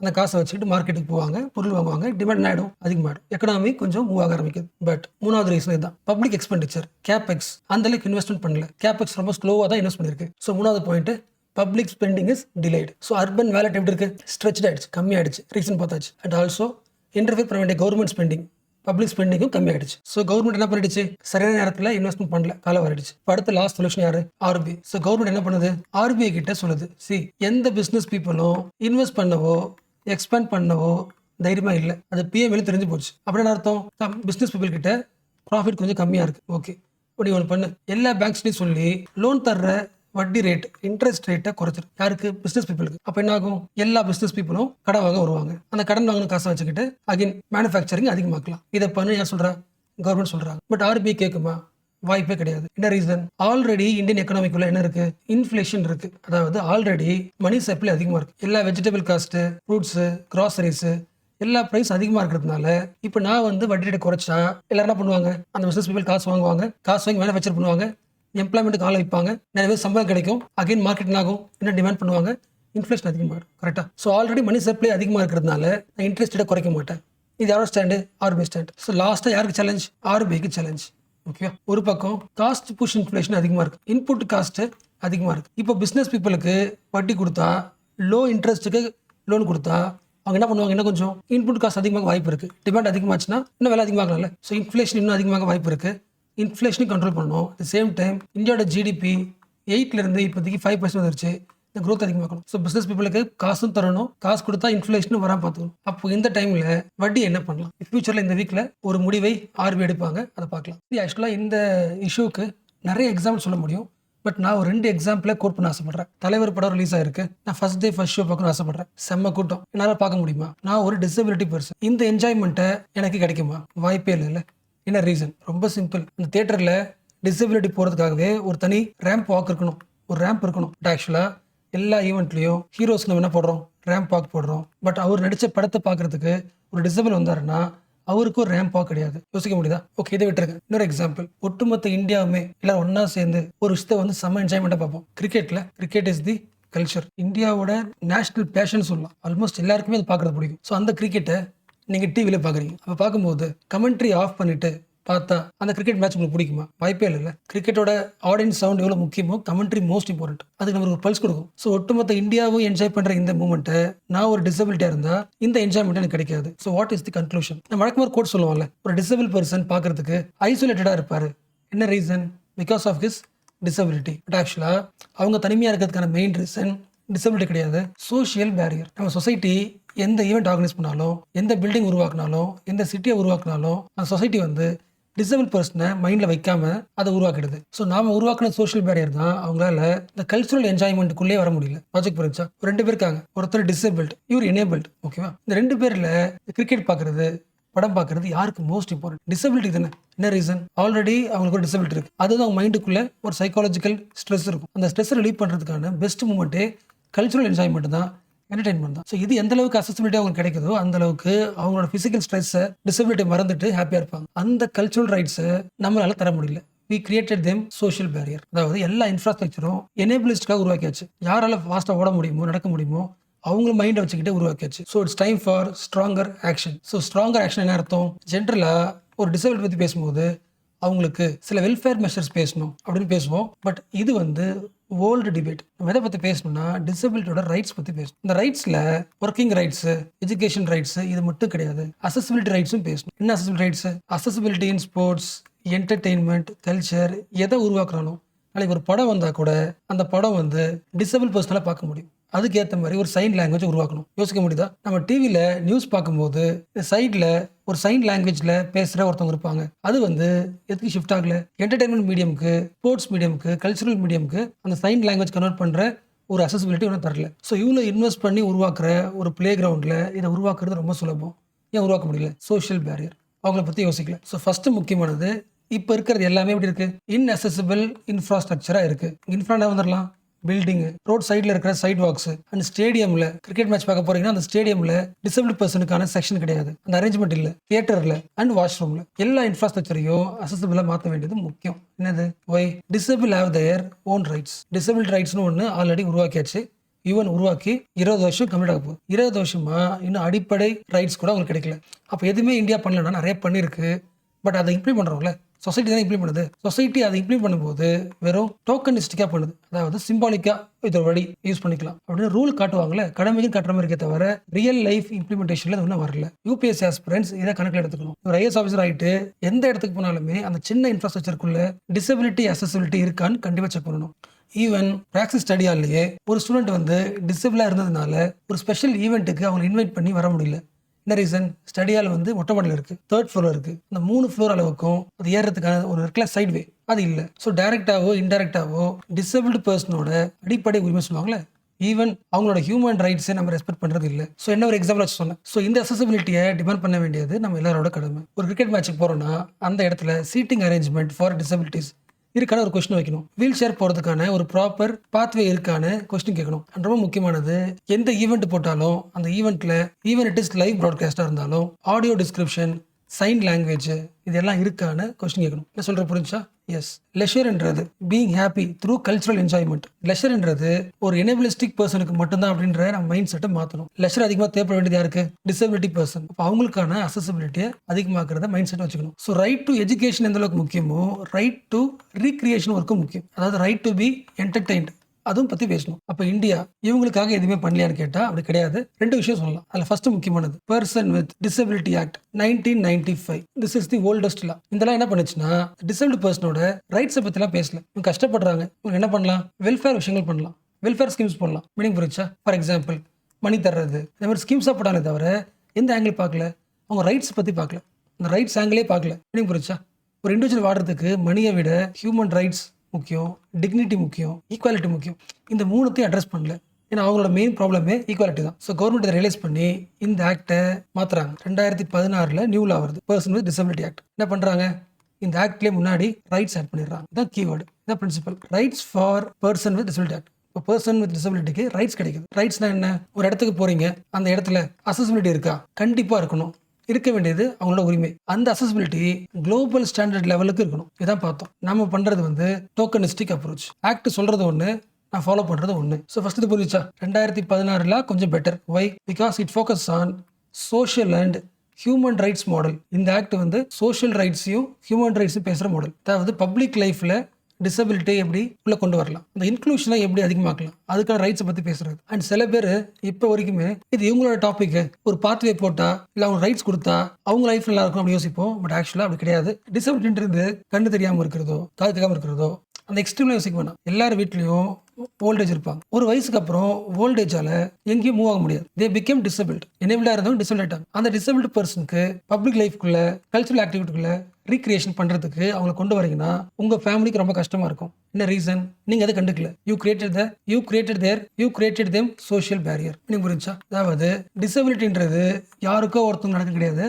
அந்த காசை வச்சுக்கிட்டு மார்க்கெட்டுக்கு போவாங்க, பொருள் வாங்குவாங்க, டிமாண்ட் ஆகிடும், அதிகமாகிடும், எக்கனாமி கொஞ்சம் மூவ் ஆக ஆரம்பிக்குது. பட் மூணாவது ரீசன் இதுதான், பப்ளிக் எக்ஸ்பெண்டிச்சர். கேபெக்ஸ் அந்த அளவுக்கு இன்வெஸ்ட்மெண்ட் பண்ணல. கேபெக்ஸ் ரொம்ப ஸ்லோவாக தான் இன்வெஸ்ட் பண்ணிருக்கு. ஸோ மூணாவது point, public spending is delayed. So urban wallet எப்படி இருக்கு? ஸ்ட்ரெச் ஆயிடுச்சு, கம்மி ஆயிடுச்சு. ரீசன் பார்த்தாச்சு. அண்ட் ஆல்சோ இன்டர்ஃபியர் பண்ண வேண்டிய கவர்மெண்ட் ஸ்பெண்டிங், பப்ளிக் ஸ்பெண்டிங்கும் கம்மி ஆயிடுச்சு. ஸோ கவர்மெண்ட் என்ன பண்ணிடுச்சு? சரியான நேரத்தில் இன்வெஸ்ட்மெண்ட் பண்ணல, காலம் வரைடுச்சு. இப்போ அடுத்த லாஸ்ட் சொல்யூஷன் யாரு? ஆர்பிஐ. ஸோ கவர்மெண்ட் என்ன பண்ணுது? ஆர்பிஐ கிட்ட சொல்லுது, சி எந்த பிசினஸ் பீப்புளும் இன்வெஸ்ட் பண்ணவோ எக்ஸ்பேண்ட் பண்ணவோ தைரியமா இல்லை. அது பிஎம்எல் தெரிஞ்சு போச்சு. அப்படின்னு அர்த்தம் பிசினஸ் பீப்புள் கிட்ட ப்ராஃபிட் கொஞ்சம் கம்மியா இருக்கு. ஓகே, இப்படி ஒன்று பண்ணு, எல்லா பேங்க்ஸ்லையும் சொல்லி லோன் தர்ற வட்டி ரேட், இன்ட்ரெஸ்ட் ரேட்டை குறைச்சிரு. யாருக்கு? பிசினஸ் பீப்புளுக்கு. அப்போ என்ன ஆகும்? எல்லா பிசினஸ் பீப்புளும் கடன் வாங்க வருவாங்க. அந்த கடன் வாங்கின காசை வச்சுக்கிட்டு அகைன் மேனுஃபேக்சரிங் அதிகமாக்கலாம். இதை பண்ணு யார் சொல்றா? கவர்மெண்ட் சொல்றாங்க. பட் ஆர்பிஐ கேட்குமா? வாய்ப்பே கிடையாது. என்ன ரீசன்? ஆல்ரெடி இந்தியன் எக்கனாமிக்குள்ள என்ன இருக்கு? இன்ஃபிளேஷன் இருக்கு. அதாவது ஆல்ரெடி மணி சப்ளை அதிகமா இருக்கு. எல்லா வெஜிடபிள் காஸ்ட், ஃப்ரூட்ஸ், கிராசரிஸ் எல்லா பிரைஸ் அதிகமா இருக்கிறதுனால இப்போ நான் வந்து வட்டி ரேட்டை குறைச்சா எல்லாரும் என்ன பண்ணுவாங்க? அந்த பிசினஸ் பீப்புள் காசு வாங்குவாங்க, காசு வாங்கி மேனுஃபேக்சர் பண்ணுவாங்க, எம்ப்ளாய்மெண்ட்டுக்கு ஆளை வைப்பாங்க, நிறைய பேர் சம்பளம் கிடைக்கும், அகைன் மார்க்கெட் ஆகும், என்ன டிமாண்ட் பண்ணுவாங்க? இன்ஃபிளேஷன் அதிகமாகும். கரெக்டா? ஸோ ஆல்ரெடி மணி சப்ளை அதிகமாக இருக்கிறதுனால நான் இன்ட்ரெஸ்ட் ரேட்டை குறைக்க மாட்டேன். இது யாரோட ஸ்டாண்டு? RBI stand. ஸோ லாஸ்ட்டாக யாருக்கு சேலஞ்ச்? ஆர்பிஐக்கு சேலஞ்ச். ஓகே, ஒரு பக்கம் காஸ்ட் புஷ் இன்ஃப்ளேஷன் அதிகமாக இருக்கு, இன்புட் காஸ்ட் அதிகமாக இருக்கு. இப்போ பிஸ்னஸ் பீப்புளுக்கு வட்டி கொடுத்தா, லோ இன்ட்ரெஸ்ட்டுக்கு லோன் கொடுத்தா அவங்க என்ன பண்ணுவாங்க? இன்னும் கொஞ்சம் இன்புட் காஸ்ட் அதிகமாக வாய்ப்பு இருக்கு. டிமாண்ட் அதிகமாச்சுன்னா இன்னும் விலை அதிகமாகல. ஸோ இன்ஃப்ளேஷன் இன்னும் அதிகமாக வாய்ப்பு இருக்கு. இன்ஃப்ளேஷனையும் கண்ட்ரோல் பண்ணணும். அட் சேம் டைம் இந்தியாவோட ஜிடிபி 8லேருந்து இப்போதைக்கு 5% வந்துருச்சு. இந்த growth அதிகமாக்கணும். ஸோ பிஸ்னஸ் பீப்புளுக்கு காசும் தரணும், காசு கொடுத்தா இன்ஃப்ளேஷனும் வராமல் பார்த்துக்கணும். அப்போ இந்த டைமில் வட்டி என்ன பண்ணலாம்? ஃபியூச்சரில் இந்த வீக்கில் ஒரு முடிவை ஆர்பிஐ எடுப்பாங்க, அதை பார்க்கலாம். இது ஆக்சுவலாக இந்த இஷ்யூக்கு நிறைய எக்ஸாம்பிள் சொல்ல முடியும். பட் நான் ஒரு 2 எக்ஸாம்பிளை கோட் பண்ண ஆசைப்படுறேன். தலைவர் படம் ரிலீஸ் ஆயிருக்கு, நான் ஃபர்ஸ்ட் டே ஃபர்ஸ்ட் ஷோ பார்க்கணும்னு ஆசைப்படுறேன். செம்ம கூட்டம், என்னால் பார்க்க முடியுமா? நான் ஒரு டிசபிலிட்டி பர்சன், இந்த என்ஜாய்மெண்ட்டை எனக்கு கிடைக்குமா? வாய்ப்பே இல்லை. என்ன ரீசன்? ரொம்ப சிம்பிள். இந்த தியேட்டரில் டிசபிலிட்டி போகிறதுக்காகவே ஒரு தனி ரேம்ப் வாக் இருக்கணும், ஒரு ரேம்ப் இருக்கணும். ஆக்சுவலாக எல்லா ஈவெண்ட்லையும் ஹீரோஸ்க்கு நம்ம என்ன போடுறோம்? ரேம்ப் வாக் போடுறோம். பட் அவர் நடித்த படத்தை பார்க்கறதுக்கு ஒரு டிசபிள் வந்தாருன்னா அவருக்கு ஒரு ரேம்ப் வாக் கிடையாது. யோசிக்க முடியுதா? ஓகே, இதை விட்டுருங்க. இன்னொரு எக்ஸாம்பிள், ஒட்டுமொத்த இந்தியாவுமே எல்லாரும் ஒன்னா சேர்ந்து ஒரு விஷயத்தை வந்து செம்ம என்ஜாய்மெண்ட்டாக பார்ப்போம். Cricket is the culture. இந்தியாவோட நேஷனல் பேஷன் சொல்லலாம். ஆல்மோஸ்ட் எல்லாருக்குமே அது பார்க்கறது பிடிக்கும். ஸோ அந்த கிரிக்கெட்டை நீங்கள் டிவியில் பார்க்குறீங்க. அப்போ பார்க்கும்போது கமெண்ட்ரி ஆஃப் பண்ணிட்டு பார்த்தா அந்த கிரிக்கெட் மேட்ச் உங்களுக்கு பிடிக்குமா? வாய்ப்பே இல்லை. கிரிக்கெட்டோட ஆடியன்ஸ் சவுண்ட் எவ்வளோ முக்கியமோ கமெண்ட்ரி மோஸ்ட் இம்பார்ட்டன்ட். அதுக்கு நம்ம ஒரு பல்ஸ் கொடுக்கும். ஸோ ஒட்டுமொத்த இந்தியாவும் என்ஜாய் பண்ணுற இந்த மூமெண்ட்டை நான் ஒரு டிசபிலிட்டியாக இருந்தால் இந்த என்ஜாய்மெண்ட் எனக்கு கிடைக்காது. So what is the conclusion? நம்ம வழக்கமாக கோட் சொல்லுவாங்கல்ல, ஒரு டிசபிள் பர்சன் பார்க்கறதுக்கு ஐசோலேட்டடாக இருப்பார். என்ன reason? Because of his disability. But ஆக்சுவலாக அவங்க தனிமையாக இருக்கிறதுக்கான மெயின் ரீசன் டிசபிலிட்டி கிடையாது, சோஷியல் பேரியர். நம்ம சொசைட்டி எந்த ஈவெண்ட் ஆர்கனைஸ் பண்ணாலும், எந்த பில்டிங் உருவாக்கினாலும், எந்த சிட்டியை உருவாக்கினாலும் அந்த சொசைட்டி வந்து டிசபிள் பர்சனை மைண்டில் வைக்காம அதை உருவாக்கிடுது. ஸோ நாம உருவாக்கின சோஷியல் பேரியர் தான் அவங்களால இந்த கல்ச்சுரல் என்ஜாய்மெண்ட்டுக்குள்ளே வர முடியல. ப்ராஜெக்ட் புரிஞ்சா? ஒரு 2 பேர் இருக்காங்க, ஒருத்தர் டிசபிள்ட், இவர் எனேபிள்ட். ஓகேவா? இந்த 2 பேரில் கிரிக்கெட் பார்க்கறது, படம் பார்க்கறது யாருக்கு மோஸ்ட் இம்பார்ட்டன்ட்? டிசபிலிட்டி தானே. என்ன ரீசன்? ஆல்ரெடி அவங்களுக்கு ஒரு டிசபிலிட்டி இருக்கு. அதுதான் அவங்க மைண்டுக்குள்ள ஒரு சைக்காலஜிக்கல் ஸ்ட்ரெஸ் இருக்கும். அந்த ஸ்ட்ரெஸ் ரிலீவ் பண்ணுறதுக்கான பெஸ்ட் மூமெண்ட்டே கல்ச்சுரல் என்ஜாய்மெண்ட் தான், என்டர்டைன்மெண்ட் தான். ஸோ இது எந்த அளவுக்கு அசசிபிலிட்டி அவங்களுக்கு கிடைக்குதோ அந்த அளவுக்கு அவங்களோட பிசிக்கல் ஸ்ட்ரெஸ்ஸை, டிசபிலிட்டி மறந்துட்டு ஹாப்பியாக இருப்பாங்க. அந்த கல்ச்சுரல் ரைட்ஸை நம்மளால தர முடியல. we created them social barrier. அதாவது எல்லா இன்ஃப்ராஸ்ட்ரக்சரும் எனேபிளிஸ்ட்காக உருவாக்கியாச்சு. யாரால ஃபாஸ்ட்டாக ஓட முடியுமோ, நடக்க முடியுமோ அவங்க மைண்டை வச்சுக்கிட்டே உருவாக்கியாச்சு. So it's time for stronger action. So stronger action என்ன அர்த்தம்? ஜென்ரலாக ஒரு டிசபிலிட்டி பற்றி பேசும்போது அவங்களுக்கு சில வெல்ஃபேர் மெஷர்ஸ் பேசணும் அப்படின்னு பேசுவோம். பட் இது வந்து வேர்ல்டு டிபேட். நம்ம எதை பற்றி பேசணும்னா டிசபிலிட்டியோட ரைட்ஸ் பற்றி பேசணும். இந்த ரைட்ஸில் ஒர்க்கிங் ரைட்ஸு, எஜுகேஷன் ரைட்ஸு இது மட்டும் கிடையாது, அசசிபிலிட்டி ரைட்ஸும் பேசணும். என்ன accessibility rights? Accessibility in sports, entertainment, culture, எதை உருவாக்குறாலும் நாளைக்கு ஒரு படம் வந்தால் கூட அந்த படம் வந்து டிசபிள் பர்சனலாக பார்க்க முடியும். அதுக்கேற்ற மாதிரி ஒரு சைன் லாங்குவேஜ் உருவாக்கணும். யோசிக்க முடியுதா? நம்ம டிவியில் நியூஸ் பார்க்கும்போது சைடில் ஒரு சைன் லாங்குவேஜில் பேசுகிற ஒருத்தவங்க இருப்பாங்க. அது வந்து எதுக்கு ஷிஃப்ட் ஆகல? என்டர்டைன்மெண்ட் மீடியமுக்கு, ஸ்போர்ட்ஸ் மீடியமுக்கு, கல்ச்சுரல் மீடியமுக்கு அந்த சைன் லாங்குவேஜ் கன்வெர்ட் பண்ணுற ஒரு அசசிபிலிட்டி ஒன்றும் தரல. ஸோ இவ்வளோ இன்வெஸ்ட் பண்ணி உருவாக்குற ஒரு பிளே கிரவுண்டில் இதை உருவாக்குறது ரொம்ப சுலபம். ஏன் உருவாக்க முடியல? Social barrier. அவங்கள பற்றி யோசிக்கல. ஸோ ஃபஸ்ட்டு முக்கியமானது, இப்போ இருக்கிறது எல்லாமே எப்படி இருக்குது, இன்அசசிபிள் இன்ஃப்ராஸ்ட்ரக்சராக இருக்குது. இன்ஃப்ரானா வந்துடலாம், பில்டிங்கு, ரோட் சைடில் இருக்கிற சைட் வாக்ஸ் அண்ட் ஸ்டேடியமில் கிரிக்கெட் மேட்ச் பார்க்க போறீங்கன்னா அந்த ஸ்டேடியமில் டிசபிள் பர்சனுக்கான செக்ஷன் கிடையாது, அந்த அரேஞ்ச்மெண்ட் இல்லை. தியேட்டரில் அண்ட் வாஷ்ரூமில் எல்லா இன்ஃப்ராஸ்ட்ரக்சரையும் அசசிபிளாக மாற்ற வேண்டியது முக்கியம். என்னது, why disable have their own rights. Disable ரைட்ஸ்னு ஒன்று ஆல்ரெடி உருவாக்கியாச்சு. ஈவன் உருவாக்கி 20 வருஷம் கம்ப்ளீட் ஆக போகுது. 20 வருஷமா இன்னும் அடிப்படை ரைட்ஸ் கூட அவங்களுக்கு கிடைக்கல. அப்போ எதுவுமே இந்தியா பண்ணலன்னா, நிறைய பண்ணியிருக்கு, பட் அதை இம்ப்ளிமெண்ட் பண்ணுறோம்ல, சொசைட்டி தான் இம்ப்ளிமெண்ட் பண்ணுது. சொசைட்டி அதை இம்ப்ளிமெண்ட் பண்ணும்போது வெறும் டோக்கனிஸ்டிக்காக பண்ணுது, அதாவது சிம்பாலிக்காக இது வழி யூஸ் பண்ணிக்கலாம் அப்படின்னு ரூல் காட்டுவாங்களே, கடமையும் காட்டுற மாதிரி இருக்கே தவிர ரியல் லைஃப் இம்ப்ளிமெண்டேஷன்ல ஒன்றும் வரல. யூபிஎஸ்சி ஆஸ்பிரன்ஸ் இதை கணக்கில் எடுத்துக்கணும். ஒரு ஐஎஸ் ஆஃபீஸர் ஆகிட்டு எந்த இடத்துக்கு போனாலுமே அந்த சின்ன இன்ஃப்ராஸ்ட்ரக்சருக்குள்ள டிசபிலிட்டி அசசிபிலிட்டி இருக்கான்னு கண்டிப்பாக செக் பண்ணணும். ஈவன் ப்ராக்சிஸ் ஸ்டடியாலேயே ஒரு ஸ்டூடெண்ட் வந்து டிசபிளாக இருந்ததுனால ஒரு ஸ்பெஷல் ஈவெண்ட்டுக்கு அவங்க இன்வைட் பண்ணி வர முடியல. என்ன ரீசன், ஸ்டடியால் வந்து மொட்டை மாடியில் இருக்குது, 3rd ஃப்ளோர் இருக்குது. அந்த 3 ஃப்ளோர் அளவுக்கும் அது ஏறதுக்கான ஒரு இருக்கல சைட்வே அது இல்லை. ஸோ டைரெக்டாவோ இன்டைரக்டாவோ டிசபிள்டு பர்சனோட அடிப்படை உரிமை சொல்லுவாங்களே, ஈவன் அவங்களோட ஹியூமன் ரைட்ஸை நம்ம ரெஸ்பெக்ட் பண்ணுறது இல்லை. ஸோ என்ன ஒரு எக்ஸாம்பிள் வச்சு சொன்னேன். ஸோ இந்த அசசிபிலிட்டியை டிபெண்ட் பண்ண வேண்டியது நம்ம எல்லாரோட கடமை. ஒரு கிரிக்கெட் மேட்ச்சுக்கு போகிறோன்னா அந்த இடத்துல சீட்டிங் அரேஞ்ச்மெண்ட் ஃபார் டிசபிலிட்டிஸ் இருக்கான ஒரு கொஸ்டின் வைக்கணும். வீல் சேர் போகிறதுக்கான ஒரு ப்ராப்பர் பாத்வே இருக்கான கொஸ்டின் கேட்கணும். ரொம்ப முக்கியமானது, எந்த ஈவெண்ட் போட்டாலும் அந்த ஈவெண்ட்டில் ஈவன் இட் இஸ் லைவ் ப்ராட்காஸ்டாக இருந்தாலும் ஆடியோ டிஸ்கிரிப்ஷன், சைன் லாங்குவேஜ் இதெல்லாம் இருக்கான கொஸ்டின் கேட்கணும். என்ன சொல்கிற புரிஞ்சா? எஸ். லெஷர்ன்றது being happy through cultural enjoyment. லெஷர்ன்றது ஒரு எனபிலிஸ்டிக் பர்சனுக்கு மட்டும்தான் அப்படின்ற நம்ம மைண்ட் செட்டை மாற்றணும். லெஷர் அதிகமாக தேவைப்பட வேண்டியது யாருக்கு? Disability person. அப்போ அவங்களுக்கான அசசிபிலிட்டியை அதிகமாக்குறத மைண்ட் செட் வச்சுக்கணும். ஸோ ரைட் டு எஜுகேஷன் எந்த அளவுக்கு முக்கியமோ, ரைட் டு ரீக்ரியேஷன் ஒர்க்கும் முக்கியம். அதாவது ரைட் டு பி என்டர்டெயின்ட், அதுவும் பற்றி பேசணும். அப்போ இந்தியா இவங்களுக்காக எதுவுமே பண்ணலையான்னு கேட்டால் அப்படி கிடையாது. 2 விஷயம் சொல்லலாம். அதில் ஃபர்ஸ்ட் முக்கியமானது person with disability act 1995. This is the oldest law. இதெல்லாம் என்ன பண்ணுச்சுன்னா, டிசபிள்டு பர்சனோட ரைட்ஸை பற்றிலாம் பேசல. இவங்க கஷ்டப்படுறாங்க, இவங்க என்ன பண்ணலாம், வெல்ஃபேர் விஷயங்கள் பண்ணலாம், வெல்ஃபேர் ஸ்கீம்ஸ் பண்ணலாம். மீனிங் புரிச்சா? ஃபார் எக்ஸாம்பிள் மணி தர்றது, இந்த மாதிரி ஸ்கீம்ஸாக போட்டாலே தவிர எந்த ஆங்கிள் பார்க்கல, அவங்க ரைட்ஸ் பற்றி பார்க்கல, அந்த ரைட்ஸ் ஆங்கிளே பார்க்கல. மீனிங் புரிச்சா? ஒரு இண்டிவிஜுவல் வாடுறதுக்கு மணியை விட ஹியூமன் ரைட்ஸ் முக்கியம், டிக்னிட்டி முக்கியம், ஈக்குவாலிட்டி முக்கியம். இந்த 3த்தையும் அட்ரஸ் பண்ணல. ஏன்னா அவங்களோட மெயின் ப்ராப்ளமே ஈக்குவாலிட்டி தான். ஸோ கவர்மெண்ட் இதை ரியலைஸ் பண்ணி இந்த ஆக்டை மாற்றுறாங்க. 2016 நியூ லா வருது, பர்சன் வித் டிசபிலிட்டி ஆக்ட். என்ன பண்ணுறாங்க, இந்த ஆக்ட்லேயே முன்னாடி ரைட்ஸ் ஆட் பண்ணிடுறாங்க. இதான் கீவேர்டு, இதான் principle. Rights for person with disability act. இப்போ பர்சன் வித் டிசபிலிட்டிக்கு ரைட்ஸ் கிடைக்குது. ரைட்ஸ்னா என்ன, ஒரு இடத்துக்கு போகிறீங்க, அந்த இடத்துல அசசிபிலிட்டி இருக்கா? கண்டிப்பாக இருக்கணும், இருக்க வேண்டியது அவங்களோட உரிமை. அந்த அசசிபிலிட்டி குளோபல் ஸ்டாண்டர்ட் லெவலுக்கு இருக்கணும். இதான் பார்த்தோம். நம்ம பண்றது வந்து டோக்கனிஸ்டிக் அப்ரோச். ஆக்ட் சொல்றது ஒன்று, நான் ஃபாலோ பண்றது ஒன்று. ஸோ ஃபர்ஸ்ட் இது புரிஞ்சா? 2016 கொஞ்சம் better. Why? Because it focus on social and human rights model. இந்த ஆக்ட் வந்து சோஷியல் ரைட்ஸையும் ஹியூமன் ரைட்ஸையும் பேசுகிற மாடல். அதாவது பப்ளிக் லைஃப்ல டிசபிலிட்டி எப்படி உள்ள கொண்டு வரலாம், அந்த இன்க்ளூஷனை எப்படி அதிகமாக்கலாம், அதுக்கான ரைட்ஸை பற்றி பேசுறது. அண்ட் சில பேர் இப்போ வரைக்குமே இது இவங்களோட டாபிக், ஒரு பாத்வே போட்டா இல்லை அவங்க ரைட்ஸ் கொடுத்தா அவங்க லைஃப் நல்லா இருக்கும் அப்படி யோசிப்போம். பட் ஆக்சுவலாக அப்படி கிடையாது. டிசபிலிட்டின்றது கண்ணு தெரியாமல் இருக்கிறதோ, காது கேட்காம இருக்கிறதோ, அந்த எக்ஸ்ட்ரீம்ல யோசிக்க வேணாம். எல்லார் வீட்லையும் ஓல்டேஜ் இருப்பாங்க. ஒரு வயசுக்கு அப்புறம் ஓல்டேஜால எங்கேயும் மூவ் ஆக முடியாது. They become disabled. எனேபிளா இருந்தவங்க டிசபிள் ஆயிட்டாங்க. அந்த டிசபிள்டு பர்சனுக்கு பப்ளிக் லைஃப்குள்ள, கல்ச்சுரல் ஆக்டிவிட்டிக்குள்ள ரீக்ரியேஷன் பண்றதுக்கு அவங்களை கொண்டு வரீங்கன்னா உங்க ஃபேமிலிக்கு ரொம்ப கஷ்டமா இருக்கும். என்ன ரீசன்? நீங்க அதை கண்டுக்கல. You created them social barrier. நீங்க புரிஞ்சா? அதாவது டிசபிலிட்டின்றது யாருக்கோ ஒருத்தவங்க நடக்க கிடையாது.